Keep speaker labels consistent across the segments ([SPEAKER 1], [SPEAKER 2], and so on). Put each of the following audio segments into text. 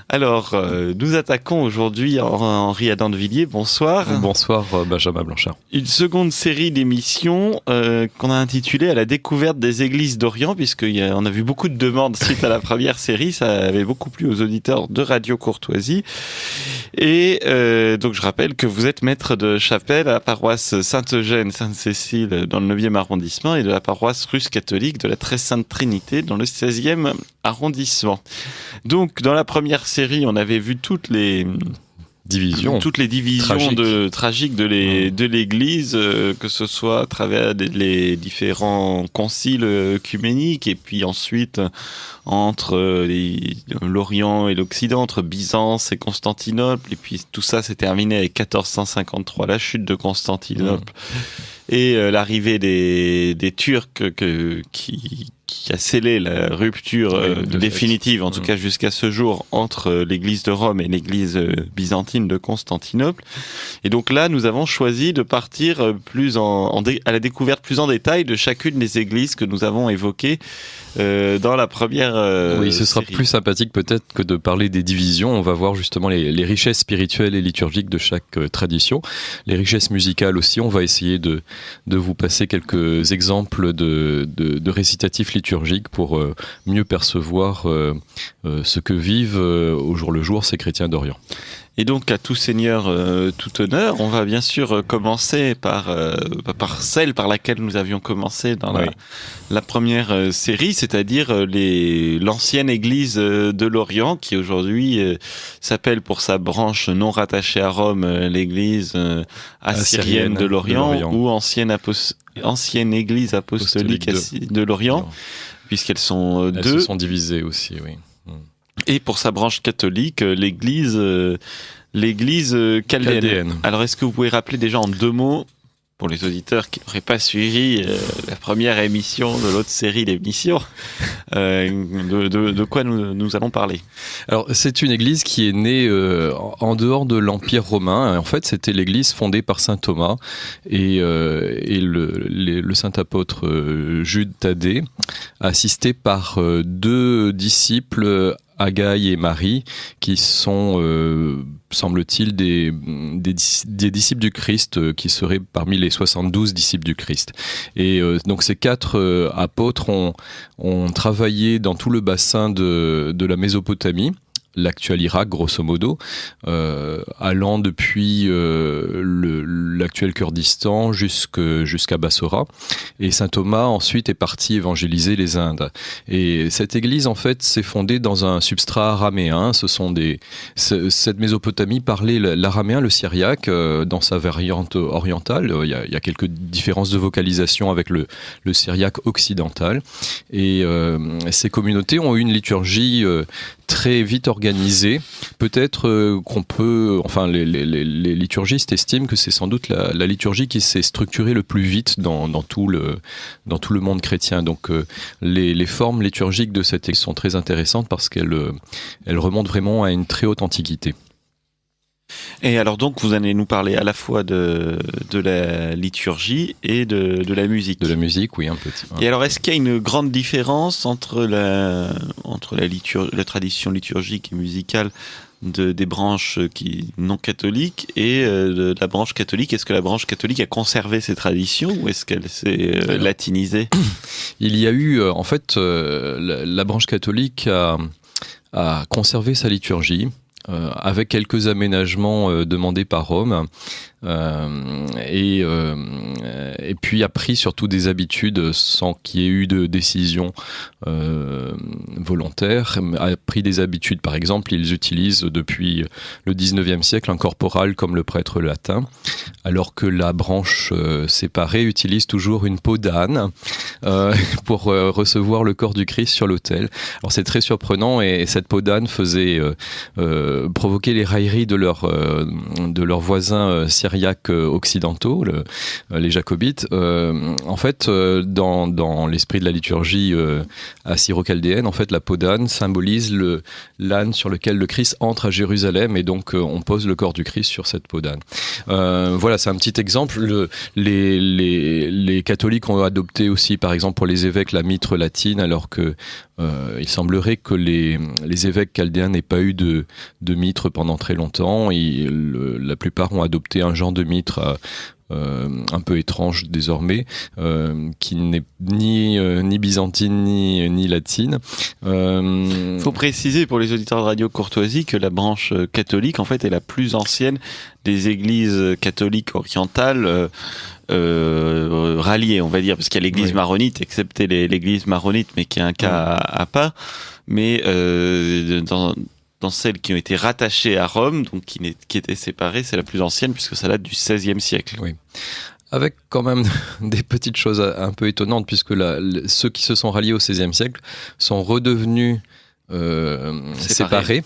[SPEAKER 1] Alors, nous attaquons aujourd'hui Henri Adam-de-Villiers. Bonsoir.
[SPEAKER 2] Bonsoir Benjamin Blanchard.
[SPEAKER 1] Une seconde série d'émissions qu'on a intitulée À la découverte des églises d'Orient, puisqu'on a vu beaucoup de demandes suite à la première série. Ça avait beaucoup plu aux auditeurs de Radio Courtoisie. Et donc je rappelle que vous êtes maître de chapelle à la paroisse Sainte-Eugène, Sainte-Cécile dans le 9e arrondissement et de la paroisse russe catholique de la Très Sainte Trinité dans le 16e arrondissement. Donc dans la première série, on avait vu toutes les divisions tragiques de l'Église, que ce soit à travers les différents conciles œcuméniques et puis ensuite entre l'Orient et l'Occident, entre Byzance et Constantinople, et puis tout ça s'est terminé avec 1453, la chute de Constantinople et l'arrivée des Turcs qui a scellé la rupture définitive, en tout cas jusqu'à ce jour, entre l'église de Rome et l'église byzantine de Constantinople. Et donc là, nous avons choisi de partir à la découverte plus en détail de chacune des églises que nous avons évoquées dans la première
[SPEAKER 2] Oui, ce sera
[SPEAKER 1] série.
[SPEAKER 2] plus sympathique peut-être que de parler des divisions. On va voir justement les richesses spirituelles et liturgiques de chaque tradition. Les richesses musicales aussi, on va essayer de vous passer quelques exemples de récitatifs liturgiques pour mieux percevoir ce que vivent au jour le jour ces chrétiens d'Orient.
[SPEAKER 1] Et donc, à tout seigneur, tout honneur, on va bien sûr commencer par celle par laquelle nous avions commencé dans la première série, c'est-à-dire l'ancienne église de l'Orient, qui aujourd'hui s'appelle pour sa branche non rattachée à Rome, l'église assyrienne de l'Orient, ou ancienne église apostolique de l'Orient, puisqu'elles sont deux.
[SPEAKER 2] Elles se sont divisées aussi, oui.
[SPEAKER 1] Et pour sa branche catholique, l'église chaldéenne. Alors, est-ce que vous pouvez rappeler déjà en 2 mots, pour les auditeurs qui n'auraient pas suivi la première émission de l'autre série d'émissions, de quoi nous allons parler?
[SPEAKER 2] Alors, c'est une église qui est née en dehors de l'Empire romain. En fait, c'était l'église fondée par saint Thomas et le saint apôtre Jude Thaddée, assisté par 2 disciples, Agaï et Marie, qui sont, semble-t-il, des disciples du Christ, qui seraient parmi les 72 disciples du Christ. Et donc ces 4 apôtres ont travaillé dans tout le bassin de la Mésopotamie, l'actuel Irak, grosso modo, allant depuis l'actuel Kurdistan jusqu'à Bassora. Et saint Thomas ensuite est parti évangéliser les Indes. Et cette église, en fait, s'est fondée dans un substrat araméen. Cette Mésopotamie parlait l'araméen, le syriaque, dans sa variante orientale. Il y a quelques différences de vocalisation avec le syriaque occidental. Et ces communautés ont eu une liturgie très vite organisée. Peut-être qu'on peut... Enfin, les liturgistes estiment que c'est sans doute la liturgie qui s'est structurée le plus vite dans tout le monde chrétien. Donc, les formes liturgiques de cette église sont très intéressantes parce qu'elles remontent vraiment à une très haute antiquité.
[SPEAKER 1] Et alors donc, vous allez nous parler à la fois de la liturgie et de la musique.
[SPEAKER 2] De la musique, oui, un petit.
[SPEAKER 1] Et alors, est-ce qu'il y a une grande différence entre la tradition liturgique et musicale des branches non catholiques et de la branche catholique? Est-ce que la branche catholique a conservé ses traditions ou est-ce qu'elle s'est latinisée?
[SPEAKER 2] Il y a eu, en fait, la branche catholique a conservé sa liturgie, avec quelques aménagements demandés par Rome, et puis a pris surtout des habitudes sans qu'il y ait eu de décision volontaire, a pris des habitudes. Par exemple, ils utilisent depuis le 19e siècle un corporal comme le prêtre latin, alors que la branche séparée utilise toujours une peau d'âne pour recevoir le corps du Christ sur l'autel. Alors c'est très surprenant, et cette peau d'âne faisait provoquer les railleries de leurs voisins syriaques occidentaux, les jacobites. En fait, dans l'esprit de la liturgie assyro-chaldéenne, en fait, la peau d'âne symbolise l'âne sur lequel le Christ entre à Jérusalem, et donc on pose le corps du Christ sur cette peau d'âne. Voilà, c'est un petit exemple. Les catholiques ont adopté aussi, par exemple, pour les évêques, la mitre latine, alors que Il semblerait que les évêques chaldéens n'aient pas eu de mitre pendant très longtemps. La plupart ont adopté un genre de mitre un peu étrange désormais, qui n'est ni byzantine ni latine.
[SPEAKER 1] Faut préciser pour les auditeurs de Radio Courtoisie que la branche catholique en fait est la plus ancienne des églises catholiques orientales ralliées, on va dire, parce qu'il y a l'église maronite, excepté l'église maronite, mais qui est un cas à part. Mais dans celles qui ont été rattachées à Rome, donc qui étaient séparées, c'est la plus ancienne puisque ça date du XVIe siècle.
[SPEAKER 2] Oui. Avec quand même des petites choses un peu étonnantes, puisque ceux qui se sont ralliés au XVIe siècle sont redevenus séparés.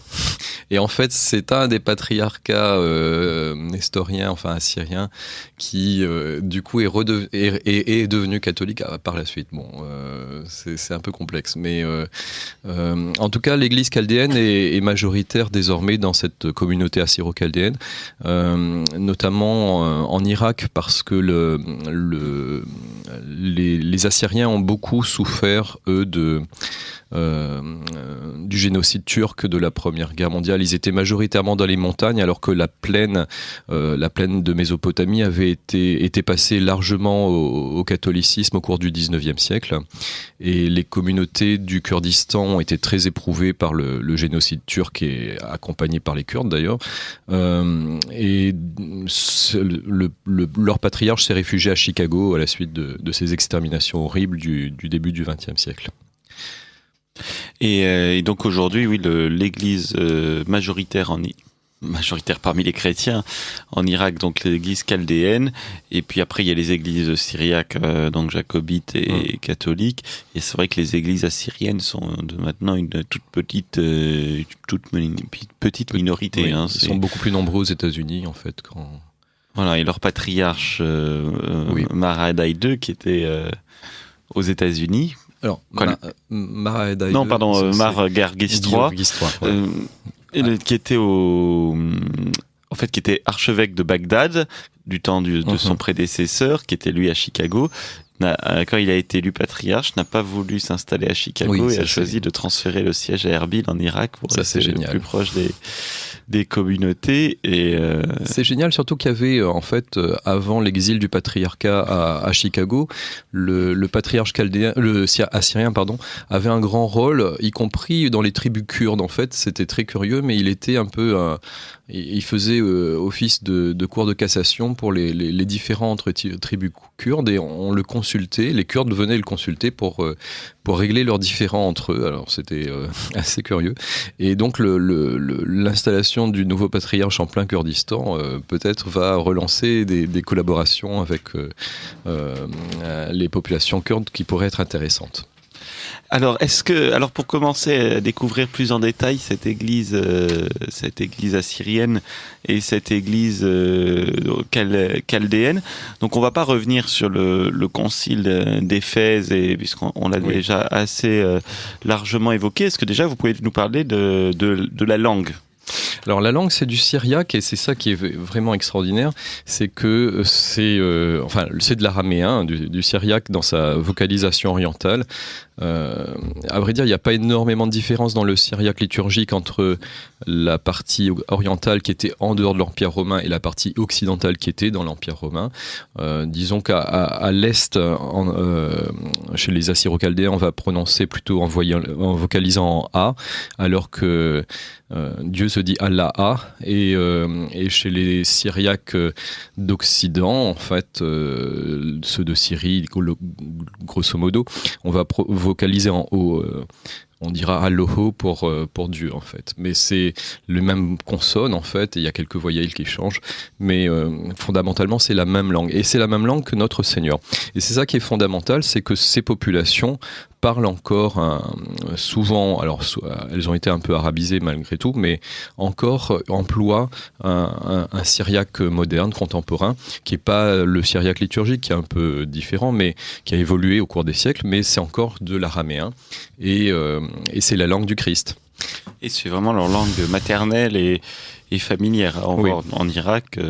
[SPEAKER 2] Et en fait, c'est un des patriarcats nestoriens, enfin assyriens, qui du coup est devenu catholique par la suite. Bon, c'est un peu complexe, mais en tout cas, l'Église chaldéenne est majoritaire désormais dans cette communauté assyro-chaldéenne, notamment en Irak, parce que les Assyriens ont beaucoup souffert, eux, du génocide turc de la Première Guerre mondiale. Ils étaient majoritairement dans les montagnes, alors que la plaine de Mésopotamie avait été passée largement au catholicisme au cours du XIXe siècle. Et les communautés du Kurdistan ont été très éprouvées par le génocide turc, et accompagnées par les Kurdes d'ailleurs. Et leur patriarche s'est réfugié à Chicago à la suite de ces exterminations horribles du début du XXe siècle.
[SPEAKER 1] Et donc aujourd'hui, oui, l'église majoritaire parmi les chrétiens en Irak, donc l'église chaldéenne, et puis après il y a les églises syriaques, donc jacobites et catholiques, et c'est vrai que les églises assyriennes sont maintenant une toute petite minorité.
[SPEAKER 2] Oui,
[SPEAKER 1] hein,
[SPEAKER 2] ils sont beaucoup plus nombreux aux États-Unis en fait.
[SPEAKER 1] Voilà, et leur patriarche Mar II qui était aux États-Unis.
[SPEAKER 2] Alors, Mar
[SPEAKER 1] Gergis III, qui était qui était archevêque de Bagdad du temps de son prédécesseur, qui était lui à Chicago. Quand il a été élu patriarche, n'a pas voulu s'installer à Chicago et a choisi de transférer le siège à Erbil en Irak pour rester plus proche des communautés. Et
[SPEAKER 2] c'est génial, surtout qu'il y avait en fait avant l'exil du patriarcat à Chicago, le patriarche assyrien avait un grand rôle, y compris dans les tribus kurdes. En fait, c'était très curieux, mais il était un peu il faisait office de cour de cassation pour les différentes tribus kurdes, et on le consultait, les Kurdes venaient le consulter pour régler leurs différends entre eux. Alors c'était assez curieux. Et donc l'installation du nouveau patriarche en plein Kurdistan peut-être va relancer des collaborations avec les populations kurdes qui pourraient être intéressantes.
[SPEAKER 1] Alors, pour commencer à découvrir plus en détail cette église assyrienne et cette église chaldéenne, donc on va pas revenir sur le concile d'Éphèse, puisqu'on l'a déjà assez largement évoqué. Est-ce que déjà vous pouvez nous parler de la langue ?
[SPEAKER 2] Alors la langue, c'est du syriaque, et c'est ça qui est vraiment extraordinaire, c'est que c'est de l'araméen, du syriaque dans sa vocalisation orientale. À vrai dire, il n'y a pas énormément de différence dans le syriaque liturgique entre la partie orientale qui était en dehors de l'Empire romain et la partie occidentale qui était dans l'Empire romain. Disons qu'à l'est, chez les Assyro-Chaldéens, on va prononcer plutôt en vocalisant en A, alors que Dieu se dit Allah, et chez les Syriaques d'Occident, en fait, ceux de Syrie, grosso modo, on va vocaliser en haut. On dira Alloho pour Dieu, en fait. Mais c'est le même consonne, en fait, et il y a quelques voyelles qui changent. Mais fondamentalement, c'est la même langue. Et c'est la même langue que notre Seigneur. Et c'est ça qui est fondamental, c'est que ces populations parlent encore souvent, alors elles ont été un peu arabisées malgré tout, mais encore emploient un syriaque moderne, contemporain, qui n'est pas le syriaque liturgique, qui est un peu différent, mais qui a évolué au cours des siècles, mais c'est encore de l'araméen, et c'est la langue du Christ.
[SPEAKER 1] Et c'est vraiment leur langue maternelle et familière. En Irak,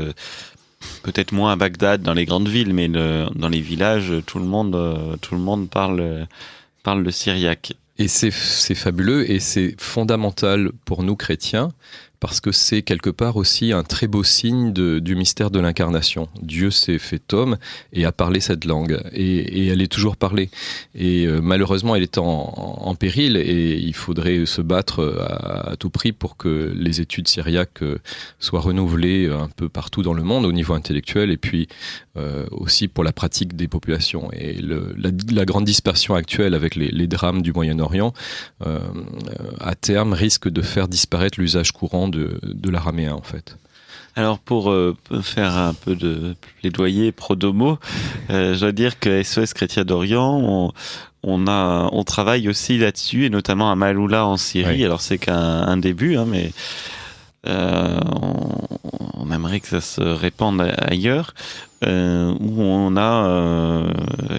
[SPEAKER 1] peut-être moins à Bagdad, dans les grandes villes, mais dans les villages, tout le monde parle le syriaque.
[SPEAKER 2] Et c'est fabuleux et c'est fondamental pour nous chrétiens parce que c'est quelque part aussi un très beau signe du mystère de l'incarnation. Dieu s'est fait homme et a parlé cette langue et elle est toujours parlée. Et malheureusement, elle est en péril et il faudrait se battre à tout prix pour que les études syriaques soient renouvelées un peu partout dans le monde au niveau intellectuel et puis aussi pour la pratique des populations. Et la grande dispersion actuelle avec les drames du Moyen-Orient, à terme, risque de faire disparaître l'usage courant de l'araméen, en fait.
[SPEAKER 1] Alors pour faire un peu de plaidoyer pro domo, je dois dire que SOS Chrétien d'Orient, on travaille aussi là-dessus, et notamment à Maaloula en Syrie. Oui. Alors c'est qu'un début, hein, mais on aimerait que ça se répande ailleurs, où on a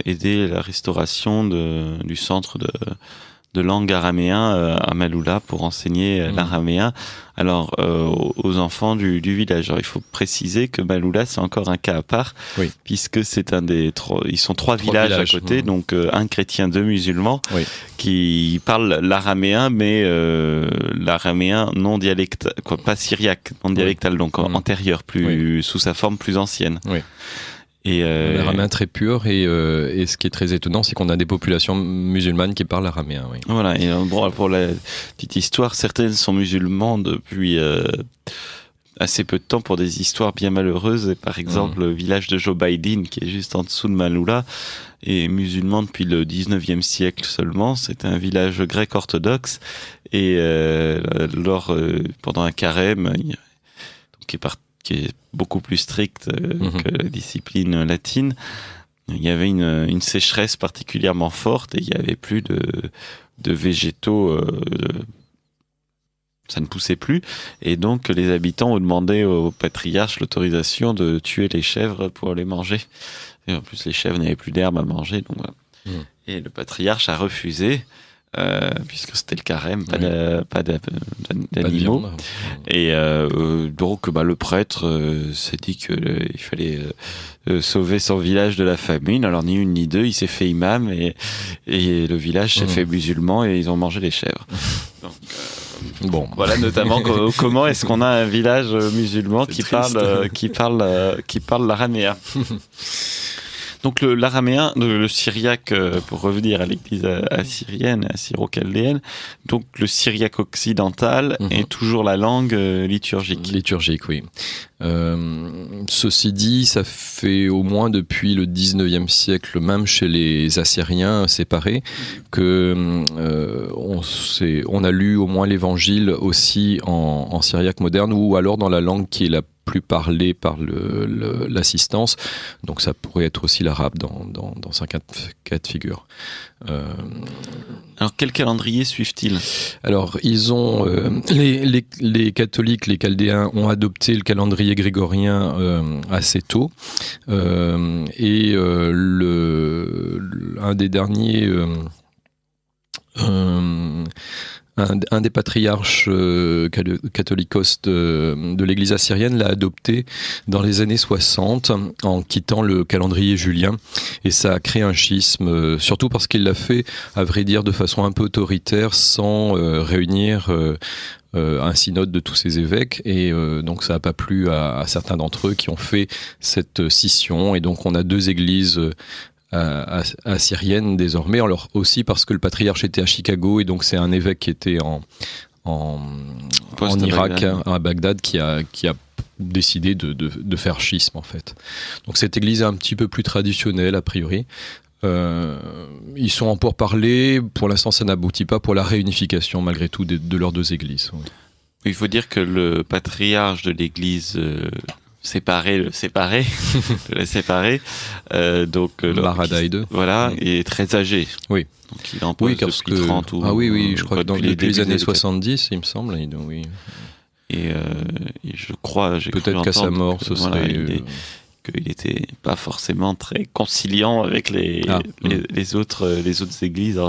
[SPEAKER 1] aidé la restauration du centre de langue araméen à Maaloula pour enseigner l'araméen aux enfants du village. Alors, il faut préciser que Maaloula, c'est encore un cas à part, oui. Puisque c'est ils sont trois villages à côté, donc un chrétien, deux musulmans, oui. Qui parlent l'araméen, mais l'araméen non dialectal, pas syriaque, non dialectal, oui. Donc antérieur, oui. Sous sa forme plus ancienne. Oui.
[SPEAKER 2] Un araméen très pur et ce qui est très étonnant, c'est qu'on a des populations musulmanes qui parlent araméen. Oui.
[SPEAKER 1] Voilà, et bon, pour la petite histoire, certaines sont musulmanes depuis assez peu de temps pour des histoires bien malheureuses. Et par exemple, le village de Jobaïdin, qui est juste en dessous de Maaloula, est musulman depuis le 19e siècle seulement. C'est un village grec orthodoxe et pendant un carême, qui est beaucoup plus strict que la discipline latine. Il y avait une sécheresse particulièrement forte et il n'y avait plus de végétaux, ça ne poussait plus. Et donc les habitants ont demandé au patriarche l'autorisation de tuer les chèvres pour les manger. Et en plus les chèvres n'avaient plus d'herbe à manger. Donc, voilà. Et le patriarche a refusé. Puisque c'était le carême, pas d'animaux. Et donc le prêtre s'est dit qu'il fallait sauver son village de la famine. Alors ni une ni deux, il s'est fait imam et le village s'est fait musulman et ils ont mangé les chèvres. Donc, bon, voilà notamment comment est-ce qu'on a un village musulman qui parle l'araméen. Donc l'araméen, le syriaque, pour revenir à l'église assyrienne, assyro-chaldéenne, donc le syriaque occidental est toujours la langue liturgique.
[SPEAKER 2] Liturgique, oui. Ceci dit, ça fait au moins depuis le 19e siècle, même chez les Assyriens séparés, que on a lu au moins l'évangile aussi en syriaque moderne ou alors dans la langue qui est la plus parlé par l'assistance, donc ça pourrait être aussi l'arabe dans un cas de figure.
[SPEAKER 1] Alors quel calendrier suivent-ils ?
[SPEAKER 2] Alors ils ont les catholiques, les chaldéens ont adopté le calendrier grégorien assez tôt et un des derniers un des patriarches catholicos de l'église assyrienne l'a adopté dans les années 60 en quittant le calendrier julien et ça a créé un schisme, surtout parce qu'il l'a fait, à vrai dire, de façon un peu autoritaire sans réunir un synode de tous ces évêques et donc ça n'a pas plu à certains d'entre eux qui ont fait cette scission et donc on a deux églises assyrienne désormais, alors aussi parce que le patriarche était à Chicago et donc c'est un évêque qui était en Irak, à Bagdad, qui a décidé de faire schisme en fait. Donc cette église est un petit peu plus traditionnelle a priori. Ils sont en pourparlers, pour l'instant ça n'aboutit pas pour la réunification malgré tout de leurs deux églises. Oui.
[SPEAKER 1] Il faut dire que le patriarche de l'église le séparer. Donc
[SPEAKER 2] Maradaïde.
[SPEAKER 1] Voilà, il est très âgé.
[SPEAKER 2] Oui.
[SPEAKER 1] Donc il en pose depuis 30 ou...
[SPEAKER 2] Ah oui, je crois que depuis les années 70, il me semble. Oui.
[SPEAKER 1] Et je crois, j'ai
[SPEAKER 2] peut-être qu'à sa mort, ce serait...
[SPEAKER 1] qu'il était pas forcément très conciliant avec les autres églises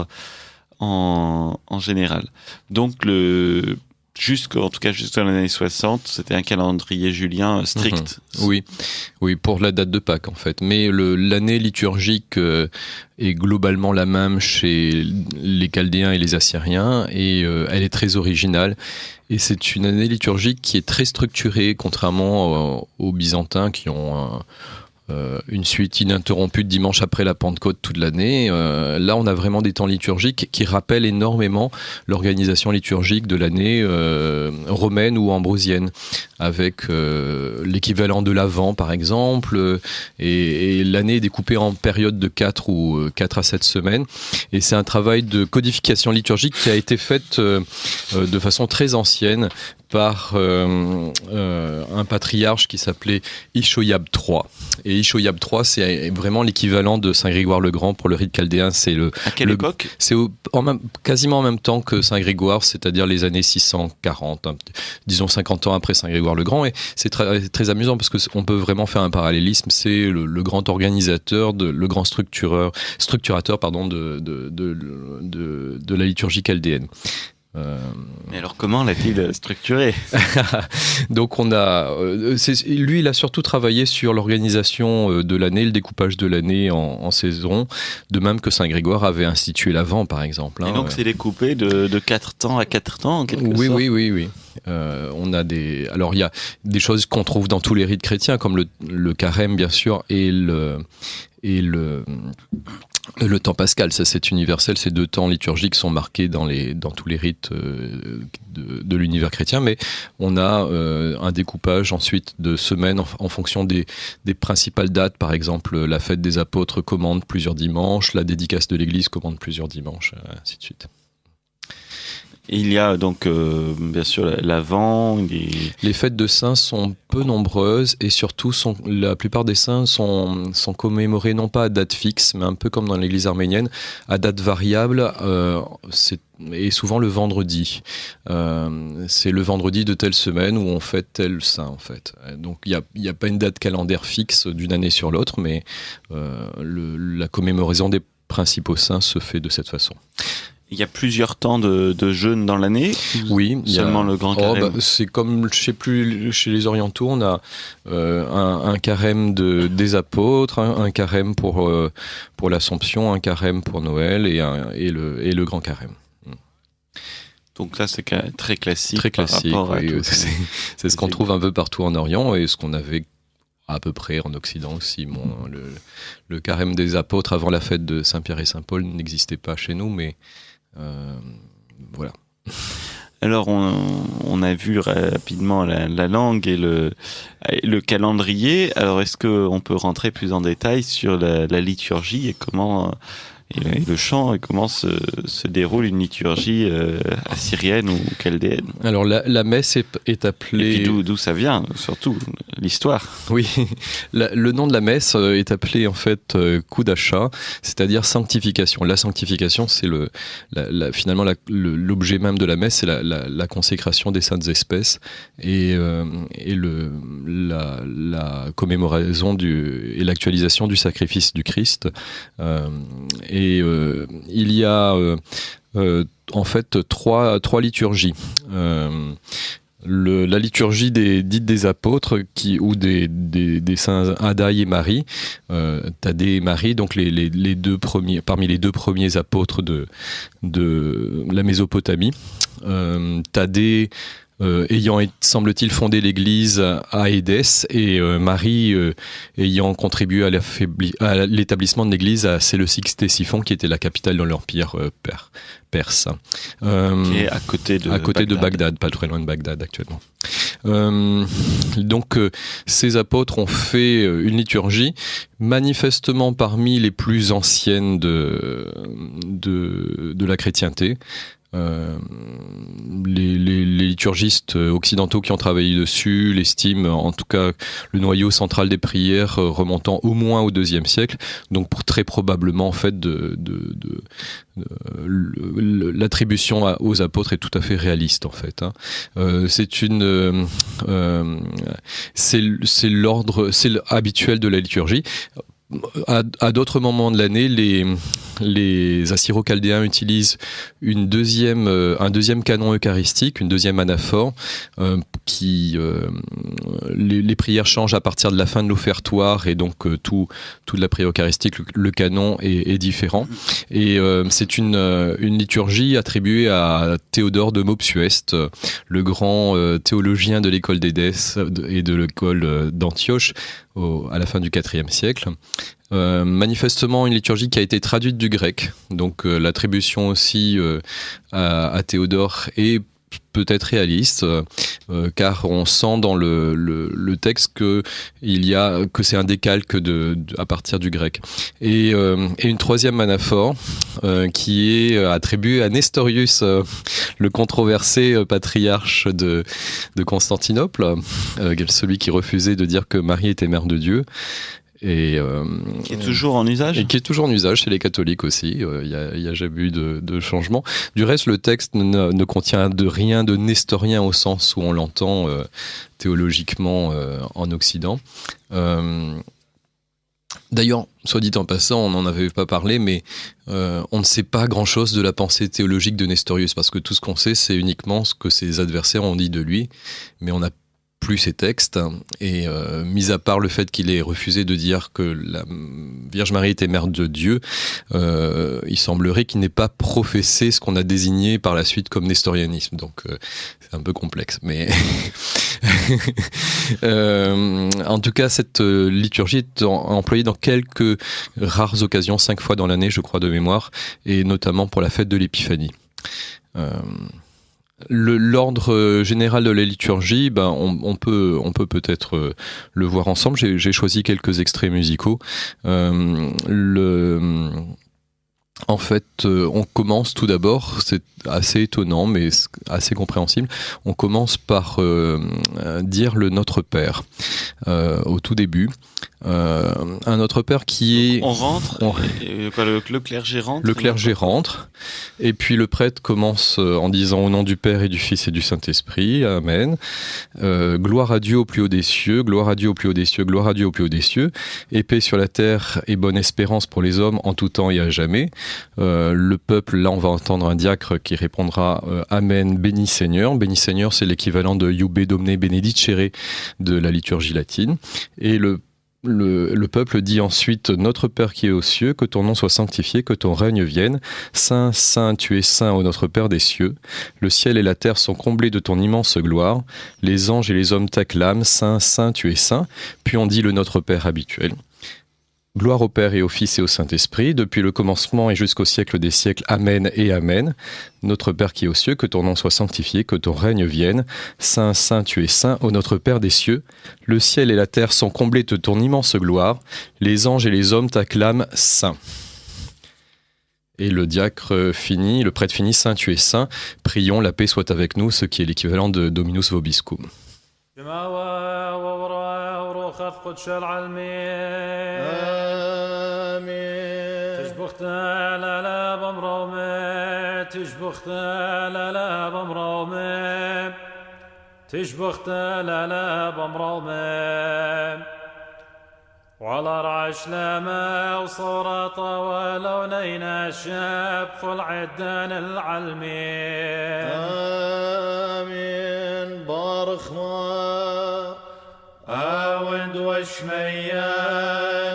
[SPEAKER 1] en général. Donc en tout cas jusqu'à l'année 60, c'était un calendrier julien strict.
[SPEAKER 2] Oui, pour la date de Pâques en fait. Mais l'année liturgique est globalement la même chez les Chaldéens et les Assyriens, et elle est très originale. Et c'est une année liturgique qui est très structurée, contrairement aux Byzantins qui ont une suite ininterrompue de dimanche après la Pentecôte toute l'année. Là, on a vraiment des temps liturgiques qui rappellent énormément l'organisation liturgique de l'année romaine ou ambrosienne, avec l'équivalent de l'Avent, par exemple. Et l'année est découpée en périodes de 4 à 7 semaines. Et c'est un travail de codification liturgique qui a été fait de façon très ancienne par un patriarche qui s'appelait Ishoiab III. Et Ishoiab III, c'est vraiment l'équivalent de Saint Grégoire le Grand pour le rite chaldéen.
[SPEAKER 1] À quelle époque ?
[SPEAKER 2] C'est quasiment en même temps que Saint Grégoire, c'est-à-dire les années 640, disons 50 ans après Saint Grégoire le Grand. Et c'est très, très amusant parce qu'on peut vraiment faire un parallélisme. C'est le grand organisateur, le grand structurateur de la liturgie chaldéenne.
[SPEAKER 1] Mais alors comment l'a-t-il structuré ?
[SPEAKER 2] Donc lui, il a surtout travaillé sur l'organisation de l'année, le découpage de l'année en saisons, de même que Saint Grégoire avait institué l'Avent, par exemple.
[SPEAKER 1] Et donc c'est découpé de 4 temps à 4 temps, en quelque sorte.
[SPEAKER 2] Oui. Alors il y a des choses qu'on trouve dans tous les rites chrétiens, comme le carême, bien sûr, et le temps pascal. Ça, c'est universel. Ces 2 temps liturgiques sont marqués dans tous les rites de l'univers chrétien, mais on a un découpage ensuite de semaines en fonction des principales dates. Par exemple, la fête des apôtres commande plusieurs dimanches, la dédicace de l'église commande plusieurs dimanches, ainsi de suite.
[SPEAKER 1] Il y a donc bien sûr l'Avent.
[SPEAKER 2] Les fêtes de saints sont peu nombreuses et surtout la plupart des saints sont commémorés non pas à date fixe, mais un peu comme dans l'église arménienne, à date variable, et souvent le vendredi. C'est le vendredi de telle semaine où on fête tel saint en fait. Donc il n'y a pas une date calendaire fixe d'une année sur l'autre, mais la commémoration des principaux saints se fait de cette façon.
[SPEAKER 1] Il y a plusieurs temps de jeûne dans l'année.
[SPEAKER 2] Oui,
[SPEAKER 1] seulement le grand carême.
[SPEAKER 2] C'est comme, je sais plus, chez les orientaux, on a un carême des apôtres, un carême pour l'Assomption, un carême pour Noël et le grand carême.
[SPEAKER 1] Donc là, c'est très classique.
[SPEAKER 2] Très classique, oui. C'est ce qu'on trouve un peu partout en Orient et ce qu'on avait à peu près en Occident aussi. Bon, le carême des apôtres avant la fête de Saint-Pierre et Saint-Paul n'existait pas chez nous, mais voilà.
[SPEAKER 1] Alors, on a vu rapidement la langue et le calendrier. Alors, est-ce qu'on peut rentrer plus en détail sur la liturgie et comment et le chant et comment se déroule une liturgie assyrienne ou chaldéenne?
[SPEAKER 2] Alors, la messe est appelée...
[SPEAKER 1] Et puis d'où ça vient, surtout, l'histoire.
[SPEAKER 2] Oui, le nom de la messe est appelé en fait Kudasha, c'est-à-dire sanctification. La sanctification, c'est finalement l'objet même de la messe, c'est la consécration des saintes espèces et la commémoration et l'actualisation du sacrifice du Christ. Il y a en fait trois liturgies. La liturgie dite des apôtres ou des saints Thaddée et Marie, Thaddée et Marie, donc les deux premiers, parmi les 2 premiers apôtres de la Mésopotamie. Thaddée ayant, semble-t-il, fondé l'église à Édesse et Marie ayant contribué à l'établissement de l'église à Séleucix-Ctésiphon, qui était la capitale de l'empire perse.
[SPEAKER 1] Qui est à côté de
[SPEAKER 2] Bagdad, pas très loin de Bagdad actuellement. Donc ces apôtres ont fait une liturgie manifestement parmi les plus anciennes de la chrétienté. Les liturgistes occidentaux qui ont travaillé dessus l'estiment, en tout cas le noyau central des prières remontant au moins au IIe siècle, donc très probablement en fait l'attribution aux apôtres est tout à fait réaliste en fait. C'est l'ordre habituel de la liturgie. À d'autres moments de l'année, les Assyro-Chaldéens utilisent un deuxième canon eucharistique, une deuxième anaphore, les prières changent à partir de la fin de l'offertoire, et donc toute la prière eucharistique, le canon est différent. Et c'est une liturgie attribuée à Théodore de Mopsueste, le grand théologien de l'école d'Édesse et de l'école d'Antioche à la fin du IVe siècle. Manifestement une liturgie qui a été traduite du grec, donc l'attribution aussi à Théodore est peut-être réaliste, car on sent dans le texte que c'est un décalque à partir du grec. Et une troisième anaphore qui est attribuée à Nestorius, le controversé patriarche de Constantinople, celui qui refusait de dire que Marie était mère de Dieu. Et
[SPEAKER 1] qui est toujours en usage.
[SPEAKER 2] Et qui est toujours en usage chez les catholiques aussi. Il y a jamais eu de changement. Du reste, le texte ne contient rien de nestorien au sens où on l'entend théologiquement en Occident. D'ailleurs, soit dit en passant, on n'en avait pas parlé, mais on ne sait pas grand-chose de la pensée théologique de Nestorius, parce que tout ce qu'on sait, c'est uniquement ce que ses adversaires ont dit de lui, mais on n'a plus ses textes, et mis à part le fait qu'il ait refusé de dire que la Vierge Marie était mère de Dieu, il semblerait qu'il n'ait pas professé ce qu'on a désigné par la suite comme nestorianisme, donc c'est un peu complexe, mais en tout cas cette liturgie est employée dans quelques rares occasions, 5 fois dans l'année je crois de mémoire, et notamment pour la fête de l'Épiphanie. L'ordre général de la liturgie, on peut peut-être le voir ensemble. J'ai choisi quelques extraits musicaux. En fait, on commence tout d'abord, c'est assez étonnant mais assez compréhensible, on commence par dire le Notre Père au tout début. Un Notre Père qui est...
[SPEAKER 1] On rentre, le clergé rentre.
[SPEAKER 2] Le clergé rentre, et puis le prêtre commence en disant au nom du Père et du Fils et du Saint-Esprit, Amen. Gloire à Dieu au plus haut des cieux, gloire à Dieu au plus haut des cieux, gloire à Dieu au plus haut des cieux, et paix sur la terre et bonne espérance pour les hommes en tout temps et à jamais. Le peuple, là on va entendre un diacre qui répondra Amen, béni Seigneur. Béni Seigneur, c'est l'équivalent de Iube Domine Benedicere de la liturgie latine. Et le peuple dit ensuite Notre Père qui est aux cieux, que ton nom soit sanctifié, que ton règne vienne. Saint, Saint, tu es saint, ô Notre Père des cieux. Le ciel et la terre sont comblés de ton immense gloire. Les anges et les hommes t'acclament. Saint, Saint, tu es saint. Puis on dit le Notre Père habituel. Gloire au Père et au Fils et au Saint-Esprit, depuis le commencement et jusqu'au siècle des siècles. Amen et Amen. Notre Père qui est aux cieux, que ton nom soit sanctifié, que ton règne vienne. Saint, Saint, tu es saint, ô Notre Père des cieux. Le ciel et la terre sont comblés de ton immense gloire. Les anges et les hommes t'acclament, Saint. Et le diacre finit, le prêtre finit, Saint, tu es saint. Prions, la paix soit avec nous, ce qui est l'équivalent de Dominus Vobiscum.
[SPEAKER 3] قدس العالمين آمين تشبخت لا بمرومي تشبخت لا بمرومي تشبخت لا بمرومي وعلى رعش لما وصورة ولونينا الشاب فل عدان العالمين آمين بارخ ما أود وشميان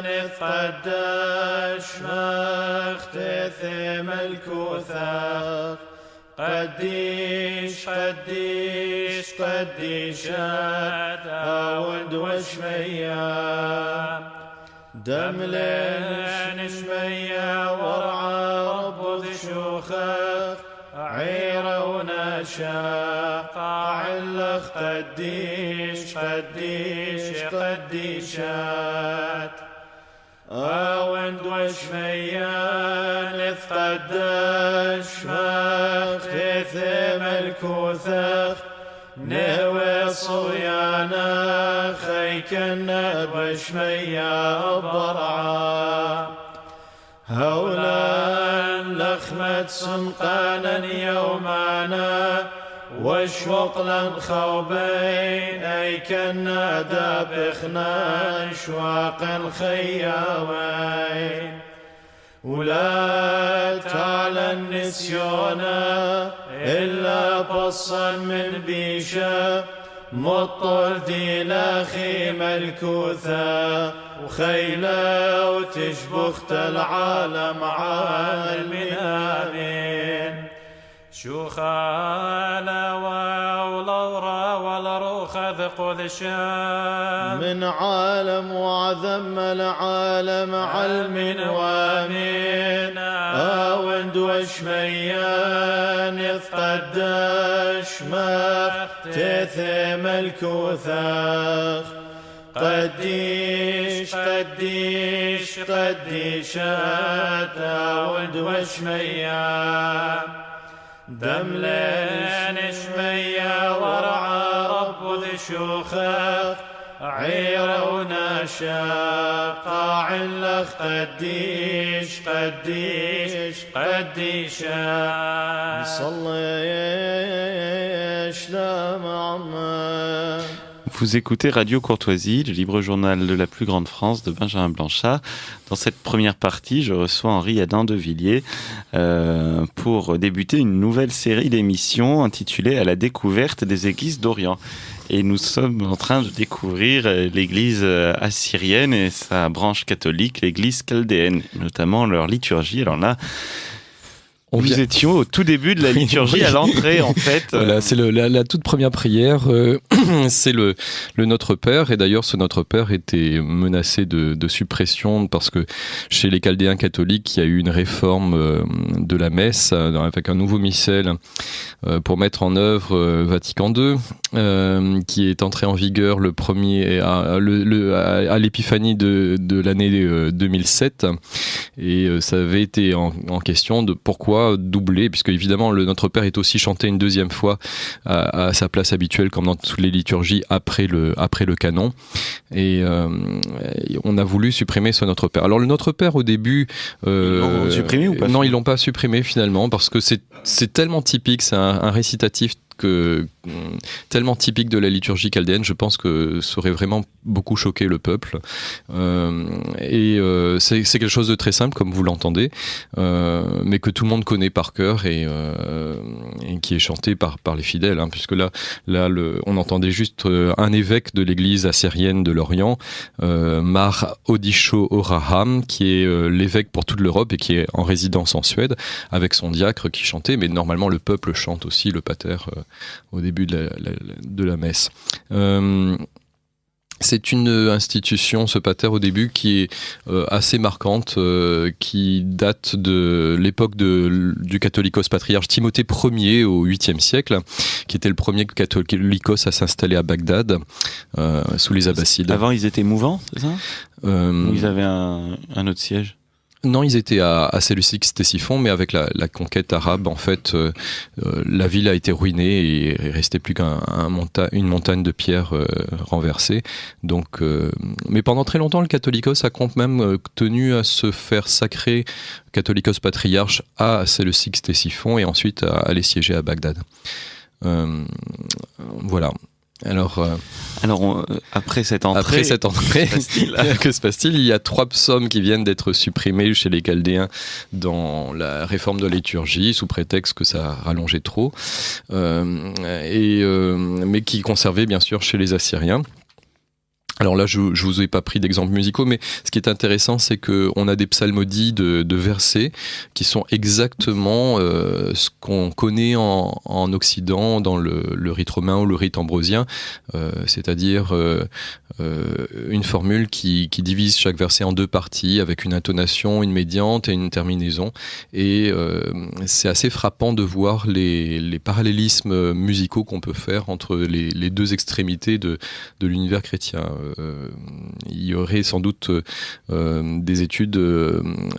[SPEAKER 3] قداش مختثم الكوثر قديش قديش قديشات أود وشميان دملن شمية ورعى رب ذي شوخخ عيرة ونشاق علخ قديش قديش قديشات أوند وشميان قداش مختثم الكوثخ نهوي صويانا خيكنا وشميا برعا هولا لخمة سنقانا يومانا وشوقلا خوبين أي كنا دابخنا شواق الخياوين ولا تعلن نسيانه إلا بصا من بيشه مطل ذي لاخي ملكوثة وخيلة وتشبخت العالم عالمين آمين شوخالة والورا والروخ ذقو ذشام من عالم وعذم العالم علم وامين آوند وشميان يفقدش ما تثم الكوثاخ قديش قديش قديشات آوند وشميان دملين شمية ورعى رب ذي شوخاخ عيرة وناشا قاع لخ قديش قديش قديشا صليش لا معمر.
[SPEAKER 1] Vous écoutez Radio Courtoisie, le libre journal de la plus grande France de Benjamin Blanchard. Dans cette première partie, je reçois Henri Adin de Villiers pour débuter une nouvelle série d'émissions intitulée « À la découverte des églises d'Orient ». Et nous sommes en train de découvrir l'église assyrienne et sa branche catholique, l'église chaldéenne, notamment leur liturgie. Alors là, nous étions au tout début de la liturgie, à l'entrée en fait.
[SPEAKER 2] Voilà, c'est la toute première prière, c'est le Notre Père, et d'ailleurs ce Notre Père était menacé de suppression parce que chez les Chaldéens catholiques, il y a eu une réforme de la messe avec un nouveau missel pour mettre en œuvre Vatican II, qui est entré en vigueur le premier à l'épiphanie de l'année 2007, et ça avait été en question de pourquoi doublé, puisque évidemment le Notre Père est aussi chanté une deuxième fois à sa place habituelle comme dans toutes les liturgies après le canon, et on a voulu supprimer ce Notre Père. Alors le Notre Père au début
[SPEAKER 1] ils l'ont supprimé ou pas?
[SPEAKER 2] Non, ils l'ont pas supprimé finalement parce que c'est tellement typique, c'est un récitatif tellement typique de la liturgie chaldéenne, je pense que ça aurait vraiment beaucoup choqué le peuple. C'est quelque chose de très simple, comme vous l'entendez, mais que tout le monde connaît par cœur et qui est chanté par les fidèles, hein, puisque là on entendait juste un évêque de l'église assyrienne de l'Orient, Mar Odisho Oraham, qui est l'évêque pour toute l'Europe et qui est en résidence en Suède, avec son diacre qui chantait, mais normalement le peuple chante aussi le pater au début de la messe. C'est une institution, ce pater, au début, qui est assez marquante, qui date de l'époque du catholicos patriarche Timothée Ier au 8e siècle, qui était le premier catholicos à s'installer à Bagdad, sous les Abbassides.
[SPEAKER 1] Avant, ils étaient mouvants, c'est ça? Ou ils avaient un autre siège?
[SPEAKER 2] Non, ils étaient à Séleucix-Ctésiphon, mais avec la conquête arabe, en fait, la ville a été ruinée et il restait plus qu'une montagne de pierres renversée. Donc, mais pendant très longtemps, le catholicos a quand même tenu à se faire sacrer catholicos patriarche à Séleucix-Ctésiphon et ensuite à aller siéger à Bagdad. Voilà. Alors,
[SPEAKER 1] après cette entrée,
[SPEAKER 2] que se passe-t-il? Il y a 3 psaumes qui viennent d'être supprimés chez les Chaldéens dans la réforme de la liturgie, sous prétexte que ça rallongeait trop, mais qui conservaient bien sûr chez les Assyriens. Alors là, je vous ai pas pris d'exemples musicaux, mais ce qui est intéressant, c'est qu'on a des psalmodies de versets qui sont exactement ce qu'on connaît en Occident dans le rite romain ou le rite ambrosien, c'est-à-dire une formule qui divise chaque verset en 2 parties avec une intonation, une médiante et une terminaison. Et c'est assez frappant de voir les parallélismes musicaux qu'on peut faire entre les 2 extrémités de l'univers chrétien. Il y aurait sans doute des études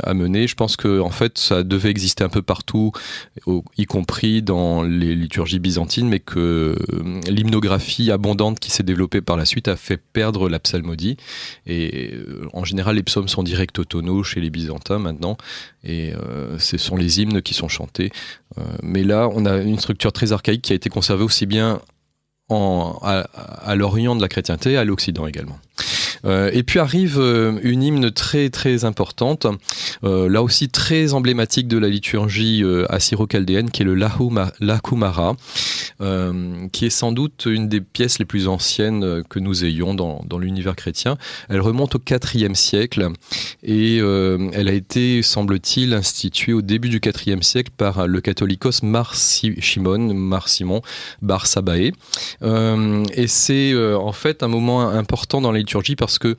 [SPEAKER 2] à mener. Je pense que en fait, ça devait exister un peu partout, y compris dans les liturgies byzantines, mais que l'hymnographie abondante qui s'est développée par la suite a fait perdre la psalmodie. Et en général, les psaumes sont directotonaux chez les Byzantins maintenant, et ce sont les hymnes qui sont chantés. Mais là, on a une structure très archaïque qui a été conservée aussi bien à l'Orient de la chrétienté et à l'Occident également. Et puis arrive une hymne très très importante. là aussi très emblématique de la liturgie assyro-chaldéenne, qui est le Lahkumara, qui est sans doute une des pièces les plus anciennes que nous ayons dans l'univers chrétien. Elle remonte au IVe siècle et elle a été, semble-t-il, instituée au début du IVe siècle par le catholicos Mar Simon Bar Sabaé. Et c'est en fait un moment important dans la liturgie parce que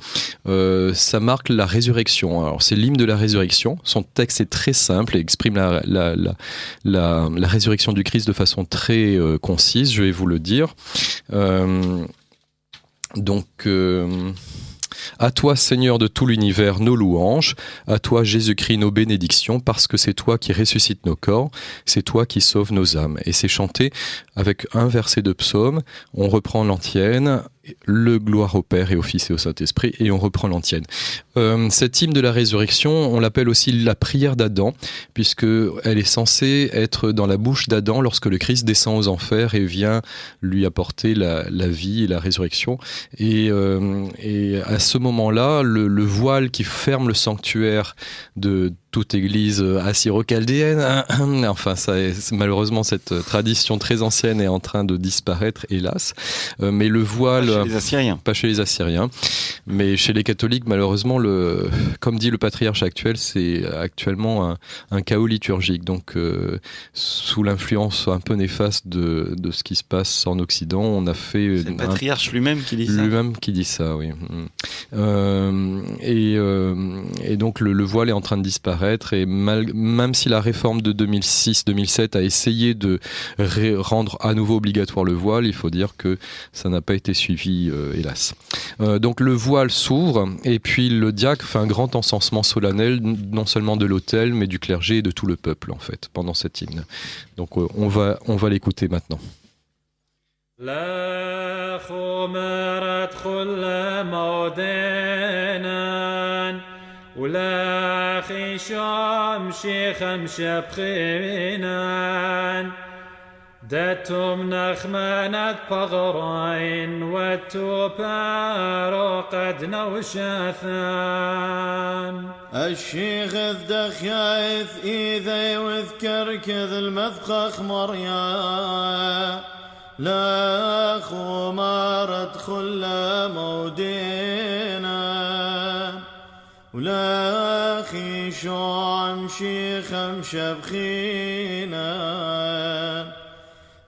[SPEAKER 2] ça marque la résurrection. Alors c'est l'hymne de la résurrection. Son texte est très simple et exprime la résurrection du Christ de façon très concise, je vais vous le dire. À toi, Seigneur de tout l'univers, nos louanges. À toi, Jésus-Christ, nos bénédictions, parce que c'est toi qui ressuscites nos corps, c'est toi qui sauves nos âmes. Et c'est chanté avec un verset de psaume. On reprend l'antienne, le gloire au Père et au Fils et au Saint-Esprit, et on reprend l'antienne. Cette hymne de la résurrection, on l'appelle aussi la prière d'Adam, puisqu'elle est censée être dans la bouche d'Adam lorsque le Christ descend aux enfers et vient lui apporter la vie et la résurrection. Et à ce moment-là, le voile qui ferme le sanctuaire de toute église assyro-chaldéenne, enfin malheureusement cette tradition très ancienne est en train de disparaître, hélas, mais le voile...
[SPEAKER 1] Pas chez les Assyriens.
[SPEAKER 2] Pas chez les Assyriens, mais chez les catholiques, malheureusement, comme dit le patriarche actuel, c'est actuellement un chaos liturgique, donc sous l'influence un peu néfaste de ce qui se passe en Occident, on a fait...
[SPEAKER 1] C'est le patriarche lui-même qui dit ça.
[SPEAKER 2] Lui-même qui dit ça, oui. Et donc le voile est en train de disparaître, et même si la réforme de 2006-2007 a essayé de rendre à nouveau obligatoire le voile, il faut dire que ça n'a pas été suivi, hélas. Donc le voile s'ouvre, et puis le diacre fait un grand encensement solennel, non seulement de l'autel, mais du clergé et de tout le peuple, en fait, pendant cet hymne. Donc on va l'écouter maintenant.
[SPEAKER 3] لا خمرت خل مودنا ولا خشام شيخم شبخينا دتم نخمنت بغرين والتوبار قد نوشاثان الشيخ ذدخ يايث إذا وذكر كذ المذقخ مريا لا خمار ادخل مودينا ولا خيشام شيخم شبخينا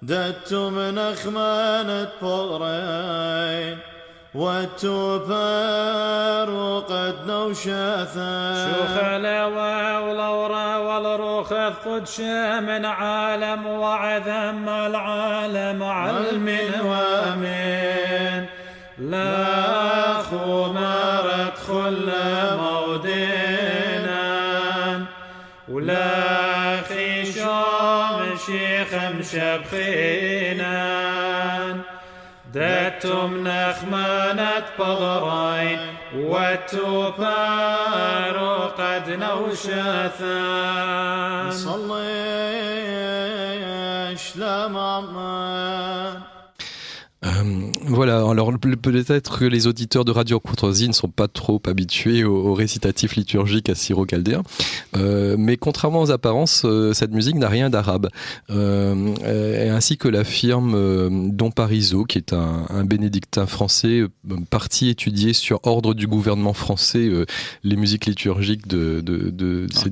[SPEAKER 3] دتم نخمانة بغرين والتوبار وقد نوشاثا شخلوا ولورا والروخذ قدش من عالم وعذم العالم علم وامين لا خمار ادخل مودينا ولا خيشام شيخم شبخينا دتم نخمانة بغرين والتوبار قد نوشاثان صلي شلام عمان.
[SPEAKER 2] Voilà, alors peut-être que les auditeurs de Radio Courtoisie ne sont pas trop habitués aux récitatifs liturgiques assyro-chaldéens, mais contrairement aux apparences, cette musique n'a rien d'arabe, ainsi que l'affirme Don Parisot, qui est un bénédictin français parti étudier sur ordre du gouvernement français les musiques liturgiques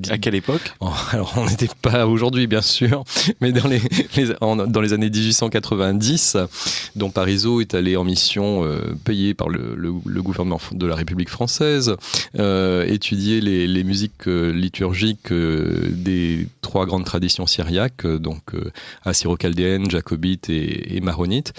[SPEAKER 1] À quelle époque ?
[SPEAKER 2] Alors on n'était pas aujourd'hui bien sûr, mais dans les années 1890, Don Parisot est allé en mission payé par le gouvernement de la République française, étudier les musiques liturgiques des trois grandes traditions syriaques, donc assyro-chaldéenne, jacobite et maronite.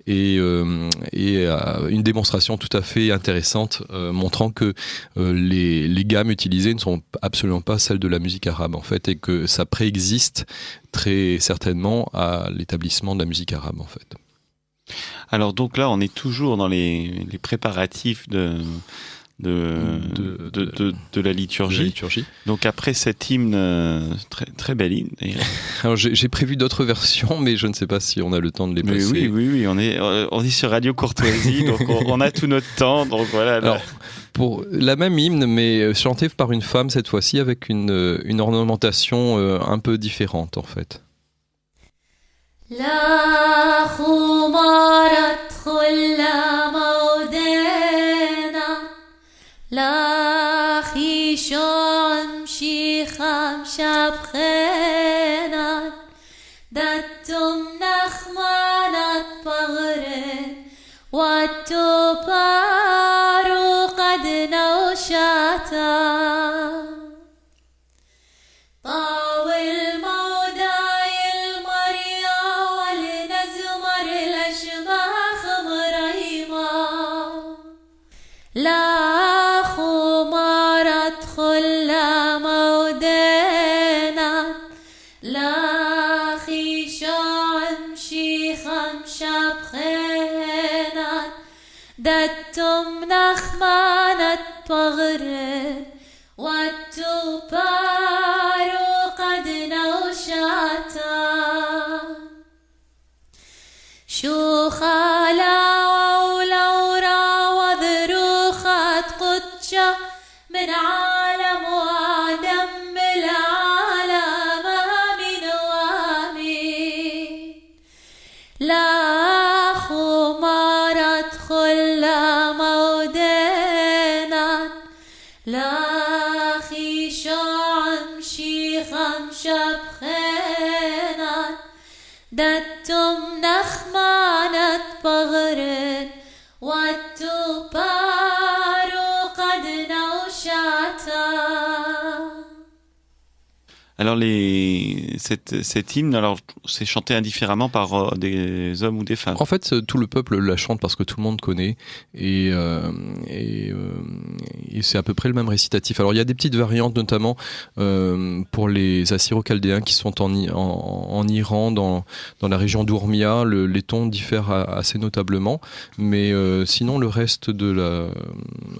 [SPEAKER 2] Et une démonstration tout à fait intéressante montrant que les gammes utilisées ne sont absolument pas celles de la musique arabe en fait, et que ça préexiste très certainement à l'établissement de la musique arabe en fait.
[SPEAKER 1] Alors donc là, on est toujours dans les préparatifs de de la liturgie. Donc après cet hymne, très, très bel hymne.
[SPEAKER 2] Alors j'ai prévu d'autres versions, mais je ne sais pas si on a le temps de les passer.
[SPEAKER 1] Oui, on est sur Radio Courtoisie, donc on a tout notre temps. Donc voilà.
[SPEAKER 2] Alors, pour la même hymne, mais chantée par une femme cette fois-ci, avec une ornementation un peu différente en fait.
[SPEAKER 4] لا خمارت خل مودنا لا خيشام شيخام شبخنا دتم نخمانت بغرن والتبارو قد نوشاتا طاول موداي المريا والنزمر الأشماخ مريما لا خمارت خل مودنا لا خيشام شيخام شبخنا دتم نخمانت بغرن والتبارو قد نوشاتا شوخالا ولورا وذروخات قدشة من عالم وآدم العالم آمين وآمين لا خمارت خل مودنا لا خيشام شيخام شبخنا دتم نخمانت بغرن والتبارو قد نوشاتا.
[SPEAKER 1] Alors cet hymne, alors c'est chanté indifféremment par des hommes ou des femmes.
[SPEAKER 2] En fait, tout le peuple la chante parce que tout le monde connaît et c'est à peu près le même récitatif. Alors il y a des petites variantes, notamment pour les Assyro-Chaldéens qui sont en Iran, dans la région d'Ourmia, les tons diffèrent assez notablement, mais sinon le reste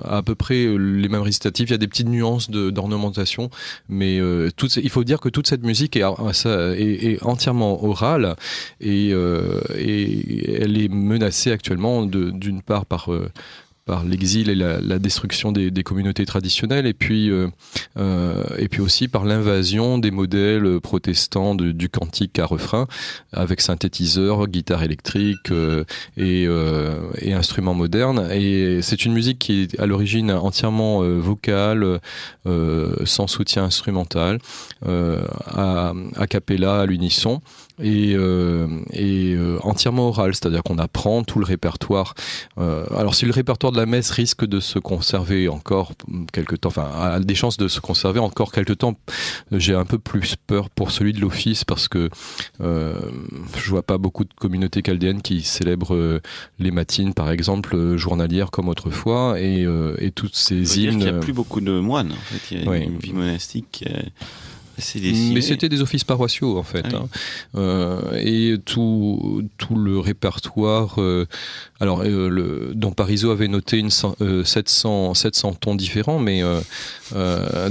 [SPEAKER 2] a à peu près les mêmes récitatifs. Il y a des petites nuances d'ornementation, mais il faut dire que toute cette musique est entièrement orale et elle est menacée actuellement d'une part par l'exil et la destruction des communautés traditionnelles et puis aussi par l'invasion des modèles protestants du cantique à refrain avec synthétiseurs, guitare électrique et instruments modernes. Et c'est une musique qui est à l'origine entièrement vocale, sans soutien instrumental, a cappella, à l'unisson. Et entièrement oral, c'est-à-dire qu'on apprend tout le répertoire. Alors si le répertoire de la messe risque de se conserver encore quelque temps, enfin a des chances de se conserver encore quelque temps, j'ai un peu plus peur pour celui de l'office parce que je vois pas beaucoup de communautés chaldéennes qui célèbrent les matines par exemple journalières comme autrefois et toutes ces hymnes.
[SPEAKER 1] Il n'y a plus beaucoup de moines en fait, il y a une vie monastique.
[SPEAKER 2] Mais c'était des offices paroissiaux en fait,
[SPEAKER 1] oui.
[SPEAKER 2] Et tout le répertoire. Dom Parisot avait noté 700 tons différents, mais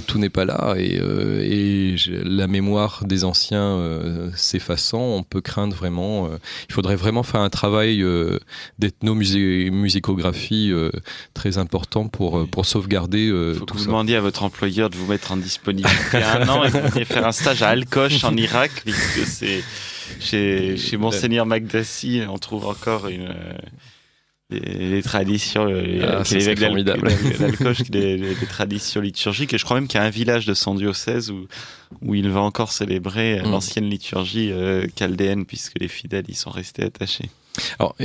[SPEAKER 2] tout n'est pas là et la mémoire des anciens s'effaçant, on peut craindre vraiment. Il faudrait vraiment faire un travail d'ethnomusicographie très important pour sauvegarder.
[SPEAKER 1] Il faut que vous demandiez à votre employeur de vous mettre en disponibilité 1 an et vous veniez faire un stage à Al-Koch en Irak, puisque c'est chez Monseigneur Magdassi, on trouve encore les traditions, l'évêque d'Al-Koch, les traditions liturgiques, et je crois même qu'il y a un village de son diocèse où il va encore célébrer l'ancienne liturgie chaldéenne, puisque les fidèles y sont restés attachés.
[SPEAKER 2] Alors,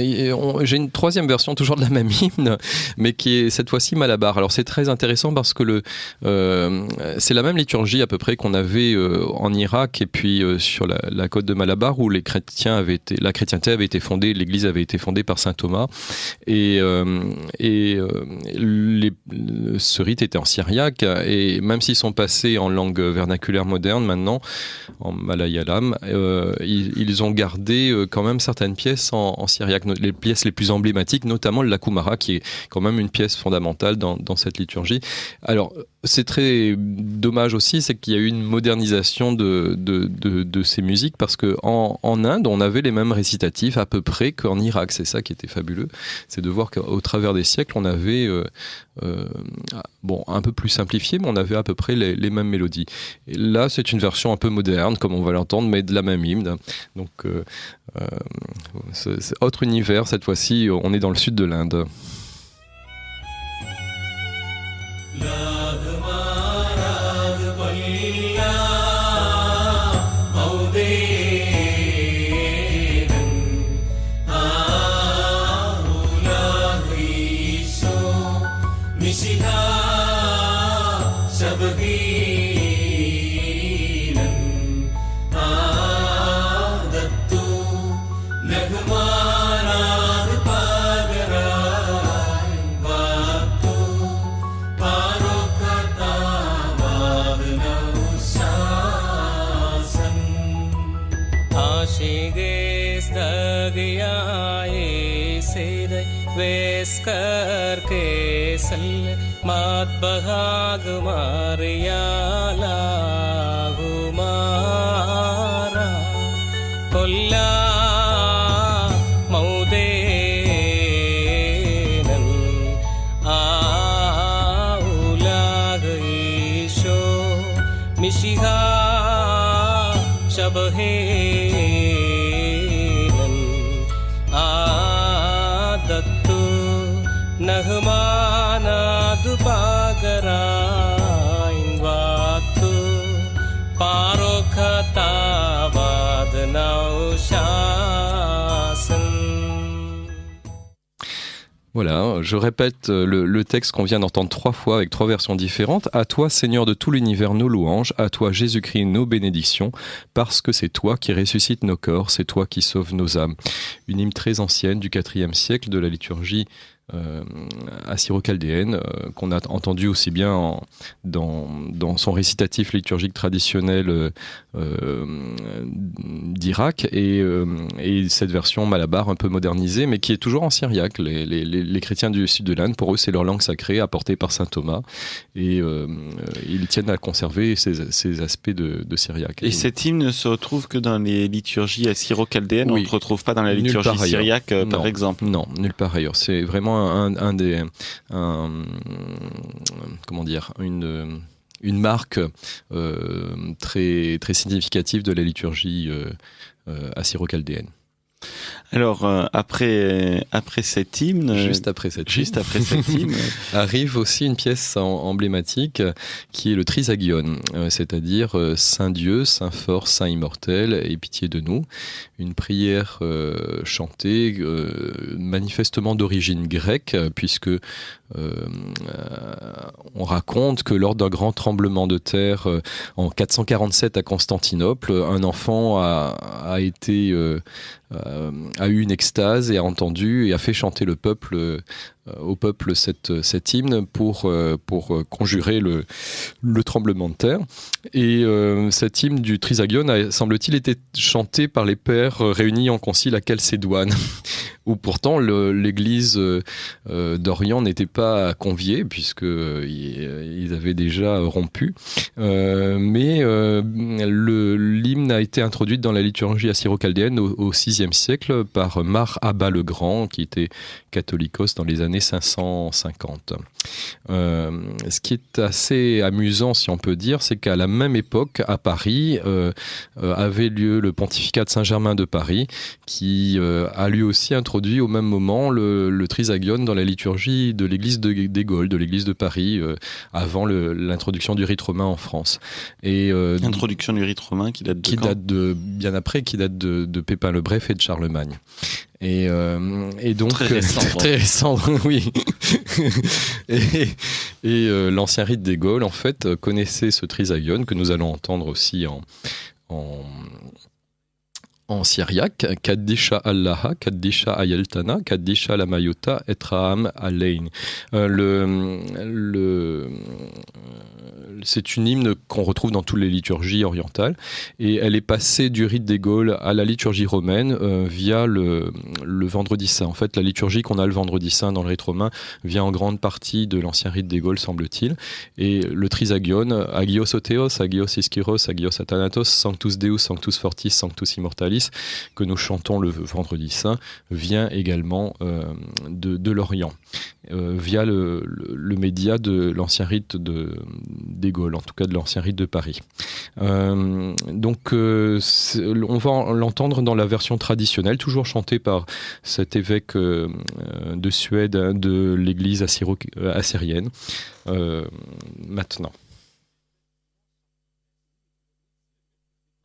[SPEAKER 2] j'ai une troisième version toujours de la même hymne, mais qui est cette fois-ci Malabar. Alors c'est très intéressant parce que c'est la même liturgie à peu près qu'on avait en Irak et puis sur la côte de Malabar où la chrétienté avait été fondée, l'Église avait été fondée par saint Thomas et ce rite était en syriaque et même s'ils sont passés en langue vernaculaire moderne maintenant, en malayalam, ils ont gardé quand même certaines pièces en en syriaque, les pièces les plus emblématiques, notamment le Lakoumara, qui est quand même une pièce fondamentale dans cette liturgie. Alors, c'est très dommage aussi, c'est qu'il y a eu une modernisation de ces musiques, parce qu'en Inde, on avait les mêmes récitatifs à peu près qu'en Irak. C'est ça qui était fabuleux, c'est de voir qu'au travers des siècles, on avait, un peu plus simplifié, mais on avait à peu près les mêmes mélodies. Et là, c'est une version un peu moderne, comme on va l'entendre, mais de la même hymne. Donc, c'est autre univers, cette fois-ci, on est dans le sud de l'Inde.
[SPEAKER 5] करके सल मात बहाग मारिया लागुमारा कोल्ला मौदेनन आउलाग ईशो मिशिहा शबहेनन आदत्तु नहमाना दुपागराइन वातु पारोखता वादनाउशासन.
[SPEAKER 2] Voilà, je répète le texte qu'on vient d'entendre 3 fois avec 3 versions différentes. À toi, Seigneur de tout l'univers, nos louanges. À toi, Jésus-Christ, nos bénédictions. Parce que c'est toi qui ressuscites nos corps, c'est toi qui sauves nos âmes. Une hymne très ancienne du IVe siècle de la liturgie assyro-chaldéenne, qu'on a entendu aussi bien dans son récitatif liturgique traditionnel d'Irak et cette version malabar un peu modernisée, mais qui est toujours en syriaque. Les chrétiens du sud de l'Inde, pour eux, c'est leur langue sacrée apportée par saint Thomas, et ils tiennent à conserver ces aspects de syriaque.
[SPEAKER 1] Et cet hymne ne se retrouve que dans les liturgies assyro-chaldéennes,
[SPEAKER 2] oui.
[SPEAKER 1] On ne le retrouve pas dans la liturgie syriaque, par exemple.
[SPEAKER 2] Non, nulle part ailleurs. C'est vraiment une marque très, très significative de la liturgie assyro-chaldéenne.
[SPEAKER 1] Alors, après cet hymne...
[SPEAKER 2] Juste après cet
[SPEAKER 1] hymne...
[SPEAKER 2] arrive aussi une pièce emblématique qui est le Trisagion, c'est-à-dire Saint Dieu, Saint fort, Saint immortel, aie pitié de nous. Une prière chantée, manifestement d'origine grecque, puisque on raconte que lors d'un grand tremblement de terre en 447 à Constantinople, un enfant a eu une extase et a entendu et a fait chanter au peuple cet hymne pour conjurer le tremblement de terre. Et cet hymne du Trisagion a, semble-t-il, été chanté par les pères réunis en concile à Chalcédoine, où pourtant l'église d'Orient n'était pas conviée, puisqu'ils avaient déjà rompu. Mais l'hymne a été introduit dans la liturgie assyro-chaldéenne au VIe siècle par Mar Abba le Grand, qui était catholicos dans les années 550. Ce qui est assez amusant, si on peut dire, c'est qu'à la même époque, à Paris, avait lieu le pontificat de Saint-Germain de Paris, qui a lui aussi introduit au même moment le Trisagion dans la liturgie de l'église des Gaules, de l'église de Paris, avant l'introduction du rite romain en France.
[SPEAKER 1] L'introduction du rite romain qui date de
[SPEAKER 2] bien après, qui date de Pépin le Bref et de Charlemagne. Et donc
[SPEAKER 1] très
[SPEAKER 2] récent, oui. et l'ancien rite des Gaules, en fait, connaissait ce Trisagion que nous allons entendre aussi en syriaque, Kaddisha Allaha, Kaddisha Ayeltana, Kaddisha Lamayota, Etraam Alein. c'est une hymne qu'on retrouve dans toutes les liturgies orientales, et elle est passée du rite des Gaules à la liturgie romaine via le vendredi saint. En fait, la liturgie qu'on a le vendredi saint dans le rite romain vient en grande partie de l'ancien rite des Gaules, semble-t-il, et le trisagion, Agios Otheos, Agios Ischyros, Agios Athanatos, Sanctus Deus, Sanctus Fortis, Sanctus Immortalis, que nous chantons le vendredi saint, vient également de l'Orient, via le média de l'ancien rite des Gaules, en tout cas de l'ancien rite de Paris. Donc on va l'entendre dans la version traditionnelle, toujours chantée par cet évêque de Suède de l'église assyrienne. Maintenant.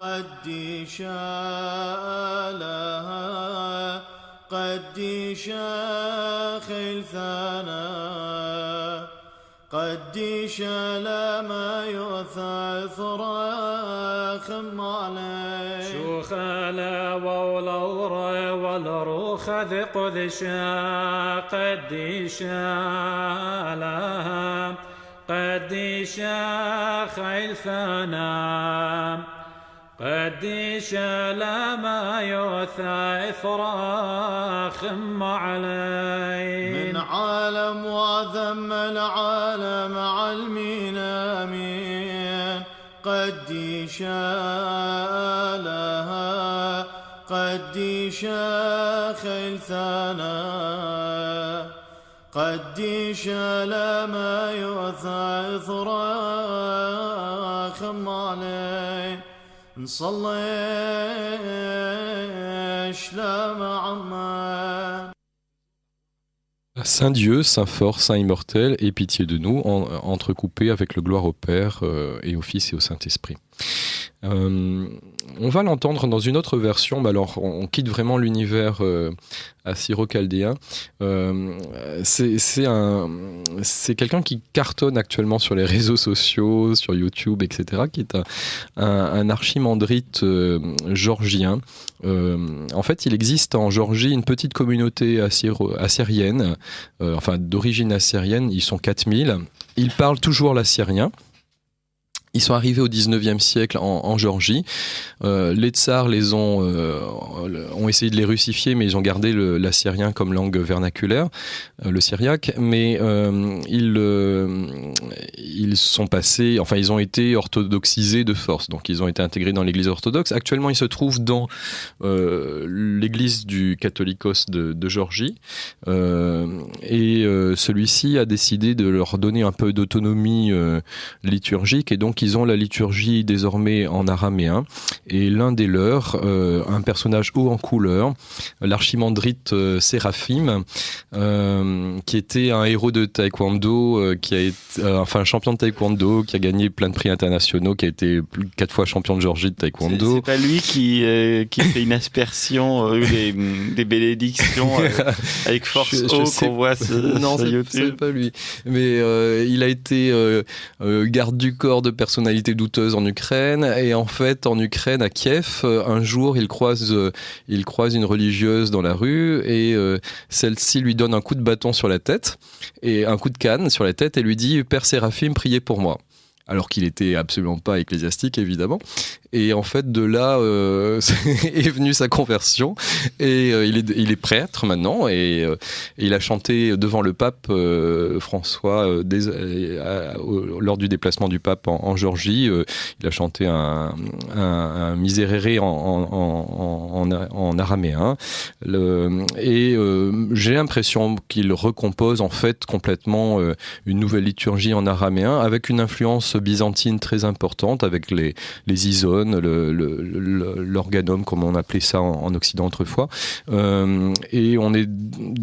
[SPEAKER 3] قديش لها قديش خلثنا قديش لما يثثر خمالي
[SPEAKER 5] شو خلا والأور والروخ ذق ذشا قديش لها قديش خلفنا قديش لما يوثى إفراخ علي
[SPEAKER 3] من عالم وذم العالم علمين امين قديش لها قديش خلثنا قديش لما يوثى إفراخ علي نصليش لما عمان.
[SPEAKER 2] Saint Dieu, Saint fort, Saint immortel, aie pitié de nous, entrecoupé avec le gloire au Père et au Fils et au Saint-Esprit. On va l'entendre dans une autre version, mais alors on quitte vraiment l'univers assyro-chaldéen. C'est quelqu'un qui cartonne actuellement sur les réseaux sociaux, sur YouTube, etc., qui est un archimandrite georgien. En fait, il existe en Géorgie une petite communauté assyrienne, enfin d'origine assyrienne, ils sont 4000. Ils parlent toujours l'assyrien. Ils sont arrivés au 19e siècle en Géorgie. Les tsars ont essayé de les russifier, mais ils ont gardé l'assyrien comme langue vernaculaire, le syriaque. Mais ils sont passés, enfin ils ont été orthodoxisés de force. Donc ils ont été intégrés dans l'église orthodoxe. Actuellement, ils se trouvent dans l'église du catholicos de Géorgie. Celui-ci a décidé de leur donner un peu d'autonomie liturgique, et donc ils ont la liturgie désormais en araméen, et l'un des leurs, un personnage haut en couleur, l'archimandrite Séraphim, qui était un héros de taekwondo, qui a été, un champion de taekwondo, qui a gagné plein de prix internationaux, qui a été 4 fois champion de Géorgie de taekwondo.
[SPEAKER 1] C'est pas lui qui fait une aspersion, des bénédictions avec force qu'on voit
[SPEAKER 2] non,
[SPEAKER 1] sur YouTube.
[SPEAKER 2] C'est pas lui. Mais il a été garde du corps de personnalités douteuses en Ukraine, et en fait en Ukraine, à Kiev, un jour il croise une religieuse dans la rue, et celle-ci lui donne un coup de bâton sur la tête, et un coup de canne sur la tête, et lui dit: Père Séraphim, priez pour moi. Alors qu'il était absolument pas ecclésiastique, évidemment. Et en fait, de là est venue sa conversion. Et il est prêtre maintenant. Et il a chanté devant le pape François lors du déplacement du pape en Géorgie. Il a chanté un Miserere en araméen. J'ai l'impression qu'il recompose en fait complètement une nouvelle liturgie en araméen, avec une influence byzantine très importante, avec les isones, l'organum, comme on appelait ça en Occident autrefois, et on est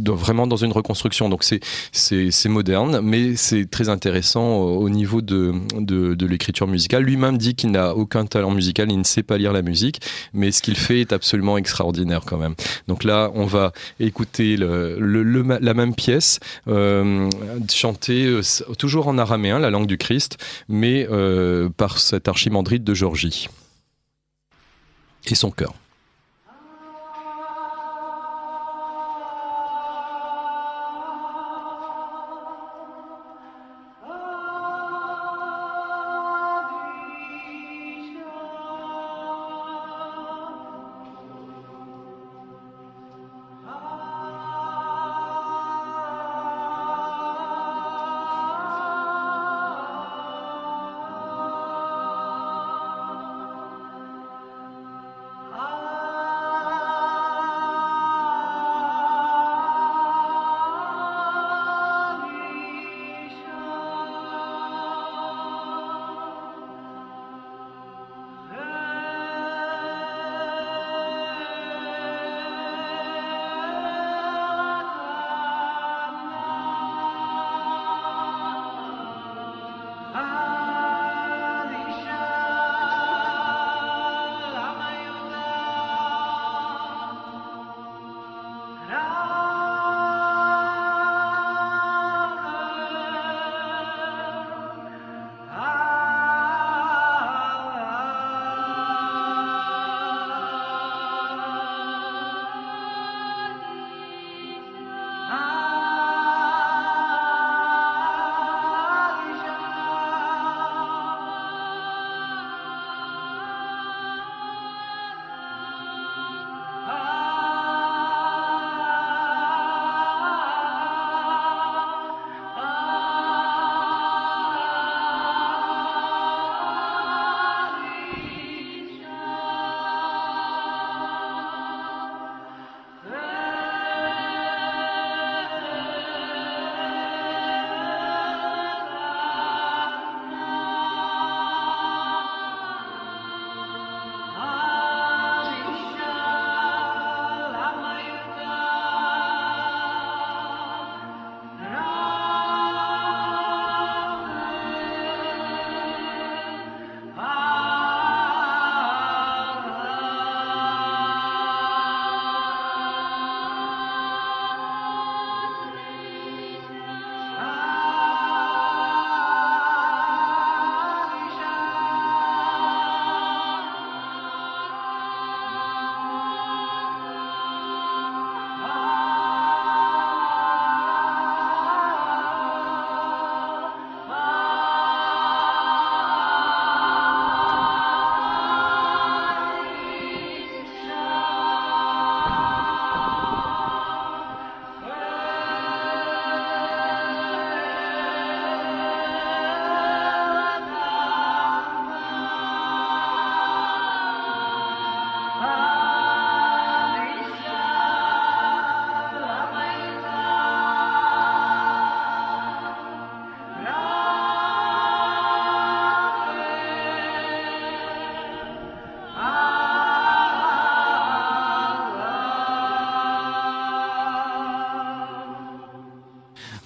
[SPEAKER 2] vraiment dans une reconstruction. Donc c'est moderne, mais c'est très intéressant au niveau de l'écriture musicale. Lui-même dit qu'il n'a aucun talent musical, il ne sait pas lire la musique, mais ce qu'il fait est absolument extraordinaire quand même. Donc là, on va écouter la même pièce chantée toujours en araméen, la langue du Christ, mais par cet archimandrite de Géorgie et son chœur.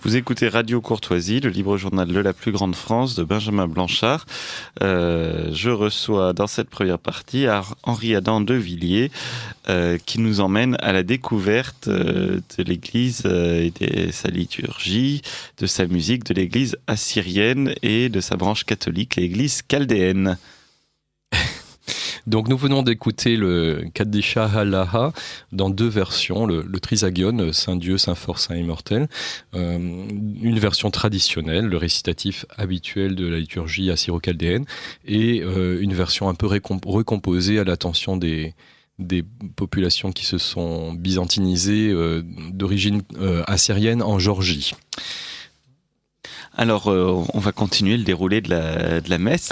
[SPEAKER 1] Vous écoutez Radio Courtoisie, le libre journal de la plus grande France de Benjamin Blanchard. Je reçois dans cette première partie Henri-Adam de Villiers qui nous emmène à la découverte de l'Église et de sa liturgie, de sa musique, de l'Église assyrienne et de sa branche catholique, l'Église chaldéenne.
[SPEAKER 2] Donc nous venons d'écouter le Kaddisha Halaha dans 2 versions, le Trisagion, Saint Dieu, Saint fort, Saint immortel, une version traditionnelle, le récitatif habituel de la liturgie assyro-chaldéenne, et une version un peu recomposée à l'attention des populations qui se sont byzantinisées d'origine assyrienne en Géorgie.
[SPEAKER 1] Alors, on va continuer le déroulé de la messe.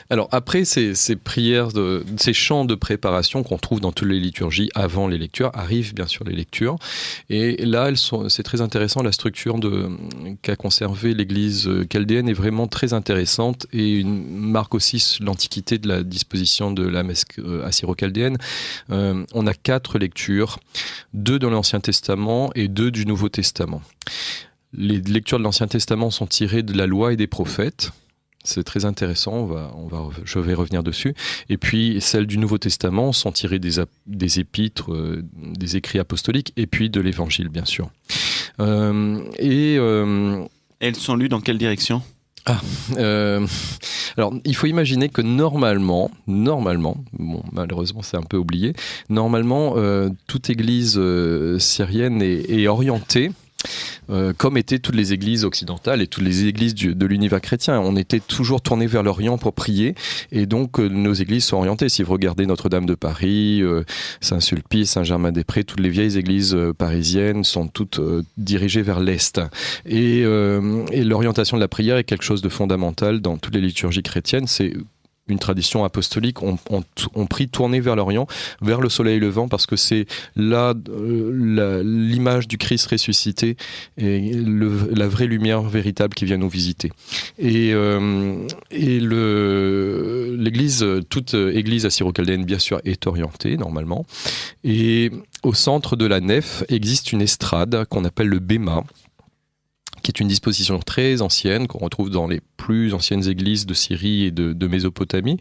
[SPEAKER 2] Alors après ces prières, ces chants de préparation qu'on trouve dans toutes les liturgies avant les lectures, arrivent bien sûr les lectures. Et là, c'est très intéressant, la structure qu'a conservée l'Église chaldéenne est vraiment très intéressante et marque aussi l'antiquité de la disposition de la messe assyro-chaldéenne. On a 4 lectures, 2 dans l'Ancien Testament et 2 du Nouveau Testament. Les lectures de l'Ancien Testament sont tirées de la loi et des prophètes. C'est très intéressant, je vais revenir dessus. Et puis celles du Nouveau Testament sont tirées des épîtres, des écrits apostoliques, et puis de l'Évangile, bien sûr. Elles
[SPEAKER 1] sont lues dans quelle direction ?
[SPEAKER 2] Alors, il faut imaginer que normalement, bon, malheureusement c'est un peu oublié, normalement toute église syrienne est orientée, comme étaient toutes les églises occidentales et toutes les églises de l'univers chrétien. On était toujours tournés vers l'Orient pour prier, et donc nos églises sont orientées. Si vous regardez Notre-Dame de Paris, Saint-Sulpice, Saint-Germain-des-Prés, toutes les vieilles églises parisiennes sont toutes dirigées vers l'Est. Et l'orientation de la prière est quelque chose de fondamental dans toutes les liturgies chrétiennes. C'est une tradition apostolique, on prie tourner vers l'Orient, vers le soleil levant, parce que c'est là l'image du Christ ressuscité et la vraie lumière véritable qui vient nous visiter. Et l'église, toute église assyro-chaldéenne bien sûr est orientée normalement, et au centre de la nef existe une estrade qu'on appelle le béma, qui est une disposition très ancienne, qu'on retrouve dans les plus anciennes églises de Syrie et de Mésopotamie.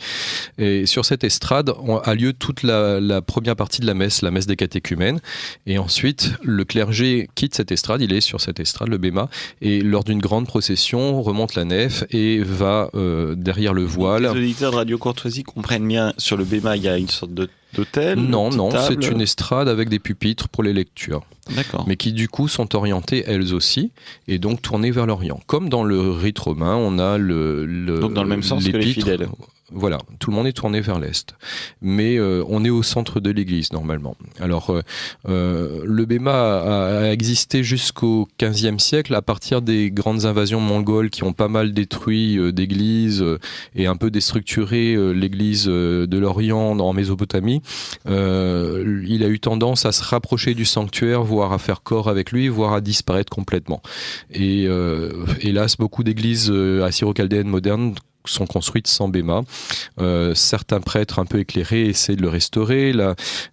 [SPEAKER 2] Et sur cette estrade a lieu toute la première partie de la messe des catéchumènes. Et ensuite, le clergé quitte cette estrade, il est sur cette estrade, le béma, et lors d'une grande procession, remonte la nef et va derrière le voile.
[SPEAKER 1] Les auditeurs de Radio Courtoisie comprennent bien, sur le béma, il y a une sorte d'hôtel ?
[SPEAKER 2] Non, c'est une estrade avec des pupitres pour les lectures.
[SPEAKER 1] D'accord.
[SPEAKER 2] Mais qui du coup sont orientées elles aussi, et donc tournées vers l'Orient. Comme dans le rite romain, on a
[SPEAKER 1] donc dans le même sens que les fidèles.
[SPEAKER 2] Voilà, tout le monde est tourné vers l'Est. Mais on est au centre de l'église, normalement. Alors, le béma a existé jusqu'au XVe siècle, à partir des grandes invasions mongoles qui ont pas mal détruit d'églises et un peu déstructuré l'église de l'Orient en Mésopotamie. Il a eu tendance à se rapprocher du sanctuaire, voire à faire corps avec lui, voire à disparaître complètement. Et hélas, beaucoup d'églises assyro-chaldéennes modernes sont construites sans béma. Certains prêtres un peu éclairés essaient de le restaurer.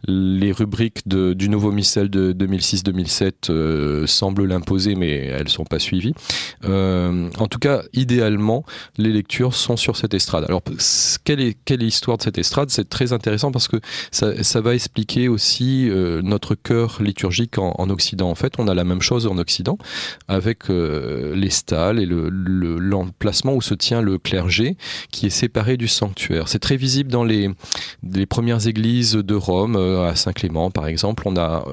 [SPEAKER 2] Les rubriques du nouveau missel de 2006-2007 semblent l'imposer, mais elles ne sont pas suivies. En tout cas, idéalement, les lectures sont sur cette estrade. Alors, quelle est l'histoire de cette estrade ? C'est très intéressant parce que ça va expliquer aussi notre cœur liturgique en Occident. En fait, on a la même chose en Occident avec les stalles et l'emplacement où se tient le clergé qui est séparé du sanctuaire. C'est très visible dans les premières églises de Rome, à Saint-Clément par exemple. On a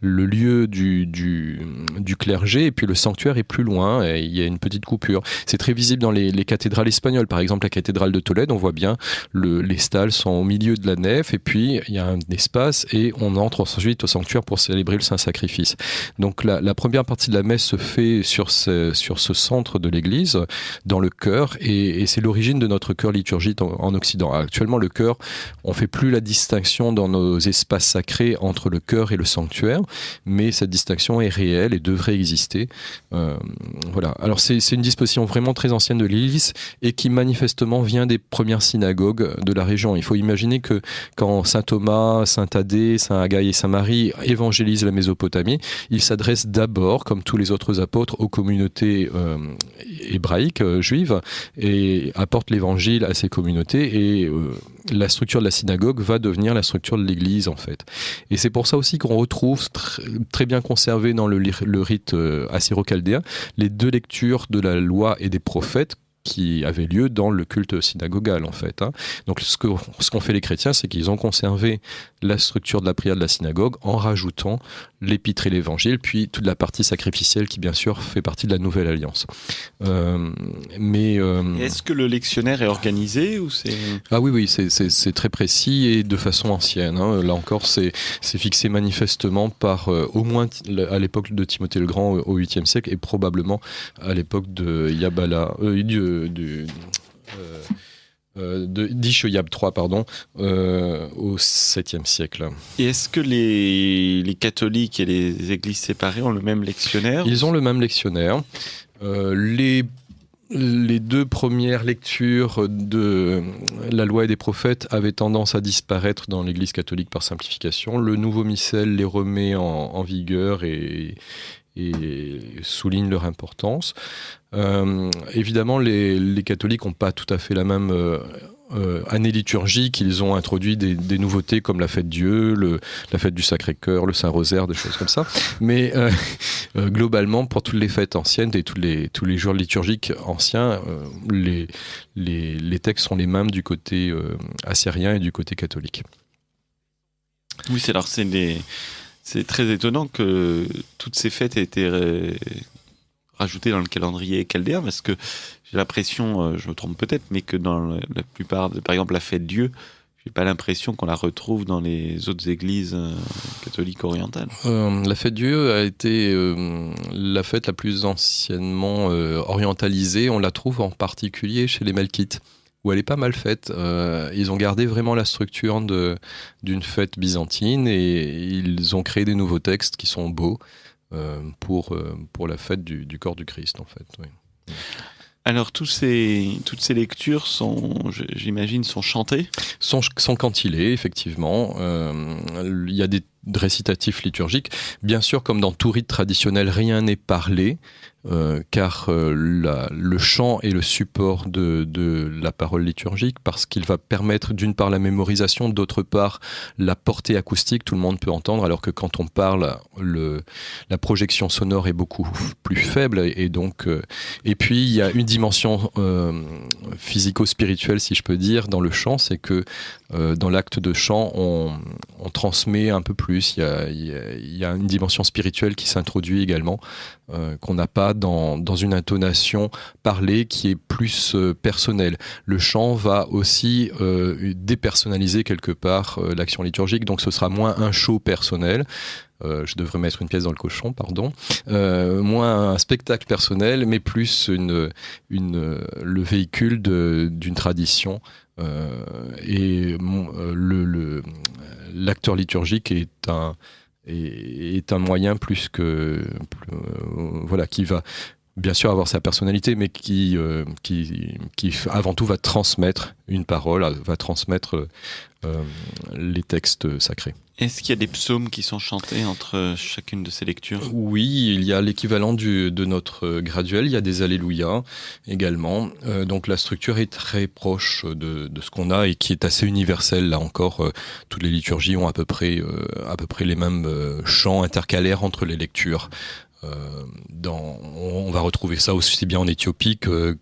[SPEAKER 2] le lieu du clergé et puis le sanctuaire est plus loin et il y a une petite coupure. C'est très visible dans les cathédrales espagnoles. Par exemple, la cathédrale de Tolède, on voit bien les stalles sont au milieu de la nef et puis il y a un espace et on entre ensuite au sanctuaire pour célébrer le Saint-Sacrifice. Donc la première partie de la messe se fait sur ce centre de l'église, dans le chœur, et et c'est l'origine de notre chœur liturgique en Occident. Actuellement, le chœur, on fait plus la distinction dans nos espaces sacrés entre le chœur et le sanctuaire, mais cette distinction est réelle et devrait exister. Voilà. Alors c'est une disposition vraiment très ancienne de l'Église et qui manifestement vient des premières synagogues de la région. Il faut imaginer que quand saint Thomas, saint Thaddée, saint Agaï et saint Marie évangélisent la Mésopotamie, ils s'adressent d'abord, comme tous les autres apôtres, aux communautés hébraïques, juives, et apportent l'évangile à ces communautés, et la structure de la synagogue va devenir la structure de l'Église, en fait. Et c'est pour ça aussi qu'on retrouve très bien conservé dans le rite assyro-chaldéen les deux lectures de la loi et des prophètes qui avaient lieu dans le culte synagogal, en fait. Donc ce qu'ont fait les chrétiens, c'est qu'ils ont conservé la structure de la prière de la synagogue en rajoutant l'épître et l'évangile, puis toute la partie sacrificielle qui, bien sûr, fait partie de la Nouvelle Alliance.
[SPEAKER 1] Est-ce que le lectionnaire est organisé ou c'est...
[SPEAKER 2] Ah oui, c'est très précis et de façon ancienne. Là encore, c'est fixé manifestement par, au moins à l'époque de Timothée le Grand au 8e siècle et probablement à l'époque de Yabala, d'Isheyab III, au 7e siècle.
[SPEAKER 1] Et est-ce que les catholiques et les églises séparées ont le même lectionnaire?
[SPEAKER 2] Ils ont le même lectionnaire. Les deux premières lectures de la loi et des prophètes avaient tendance à disparaître dans l'Église catholique par simplification. Le nouveau missel les remet en vigueur et souligne leur importance. Évidemment, les catholiques n'ont pas tout à fait la même année liturgique. Ils ont introduit des nouveautés comme la fête Dieu, la fête du Sacré-Cœur, le Saint-Rosaire, des choses comme ça. Mais globalement, pour toutes les fêtes anciennes et tous les jours liturgiques anciens, les textes sont les mêmes du côté assyrien et du côté catholique.
[SPEAKER 1] Oui, c'est très étonnant que toutes ces fêtes aient été rajoutées dans le calendrier chaldéen, parce que j'ai l'impression, je me trompe peut-être, mais que dans la plupart, par exemple la fête Dieu, j'ai pas l'impression qu'on la retrouve dans les autres églises catholiques orientales.
[SPEAKER 2] La fête Dieu a été la fête la plus anciennement orientalisée. On la trouve en particulier chez les Melkites, où elle est pas mal faite. Ils ont gardé vraiment la structure d'une fête byzantine et ils ont créé des nouveaux textes qui sont beaux pour la fête du corps du Christ, en fait. Oui.
[SPEAKER 1] Alors, toutes ces lectures j'imagine, sont chantées?
[SPEAKER 2] Sont cantilées, effectivement. Il y a des récitatifs liturgiques. Bien sûr, comme dans tout rite traditionnel, rien n'est parlé, car le chant est le support de la parole liturgique, parce qu'il va permettre d'une part la mémorisation, d'autre part la portée acoustique, tout le monde peut entendre, alors que quand on parle, la projection sonore est beaucoup plus faible, et donc et puis il y a une dimension physico-spirituelle, si je peux dire, dans le chant, c'est que dans l'acte de chant, on transmet un peu plus. Il y a une dimension spirituelle qui s'introduit également, qu'on n'a pas dans une intonation parlée qui est plus personnelle. Le chant va aussi dépersonnaliser quelque part l'action liturgique, donc ce sera moins un show personnel. Je devrais mettre une pièce dans le cochon, pardon. Moins un spectacle personnel, mais plus le véhicule d'une tradition. Et l'acteur liturgique est un moyen qui va bien sûr avoir sa personnalité, mais qui avant tout va transmettre une parole, va transmettre les textes sacrés.
[SPEAKER 1] Est-ce qu'il y a des psaumes qui sont chantés entre chacune de ces lectures?
[SPEAKER 2] Oui, il y a l'équivalent de notre graduel, il y a des alléluia également. Donc la structure est très proche de ce qu'on a et qui est assez universelle. Là encore, toutes les liturgies ont à peu près les mêmes chants intercalaires entre les lectures. On va retrouver ça aussi bien en Éthiopie que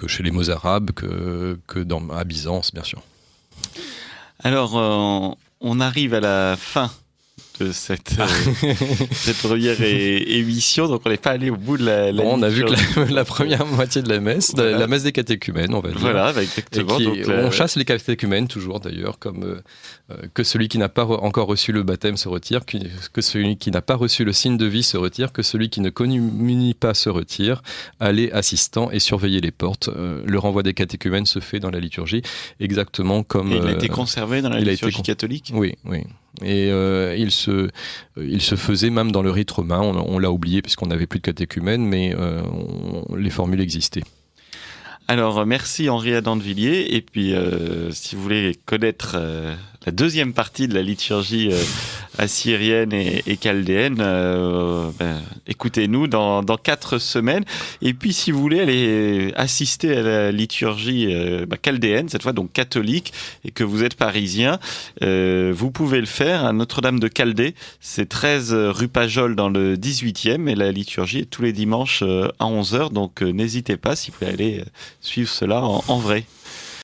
[SPEAKER 2] chez les Mozarabes, que à Byzance, bien sûr.
[SPEAKER 1] Alors, on arrive à la fin de cette première émission, donc on n'est pas allé au bout de la
[SPEAKER 2] on a vu
[SPEAKER 1] liturgie.
[SPEAKER 2] que la première moitié de la messe,
[SPEAKER 1] Voilà.
[SPEAKER 2] la messe des catéchumènes, on va dire.
[SPEAKER 1] Voilà,
[SPEAKER 2] Et
[SPEAKER 1] exactement.
[SPEAKER 2] on chasse les catéchumènes toujours d'ailleurs, comme que celui qui n'a pas encore reçu le baptême se retire, que celui qui n'a pas reçu le signe de vie se retire, que celui qui ne communie pas se retire, allez assistant et surveillez les portes. Le renvoi des catéchumènes se fait dans la liturgie exactement comme...
[SPEAKER 1] Et il a été conservé dans la
[SPEAKER 2] il a
[SPEAKER 1] liturgie
[SPEAKER 2] été
[SPEAKER 1] catholique.
[SPEAKER 2] Oui, oui. Et il se faisait même dans le rite romain. On l'a oublié puisqu'on n'avait plus de catéchumènes, mais les formules existaient.
[SPEAKER 1] Alors, merci Henri Adam de Villiers. Et puis, si vous voulez connaître la deuxième partie de la liturgie assyrienne et chaldéenne, écoutez-nous dans 4 semaines. Et puis, si vous voulez aller assister à la liturgie chaldéenne, cette fois donc catholique, et que vous êtes parisien, vous pouvez le faire à Notre-Dame de Chaldée. C'est 13 rue Pajol dans le 18e. Et la liturgie est tous les dimanches à 11h. Donc, n'hésitez pas si vous voulez aller suivre cela en vrai.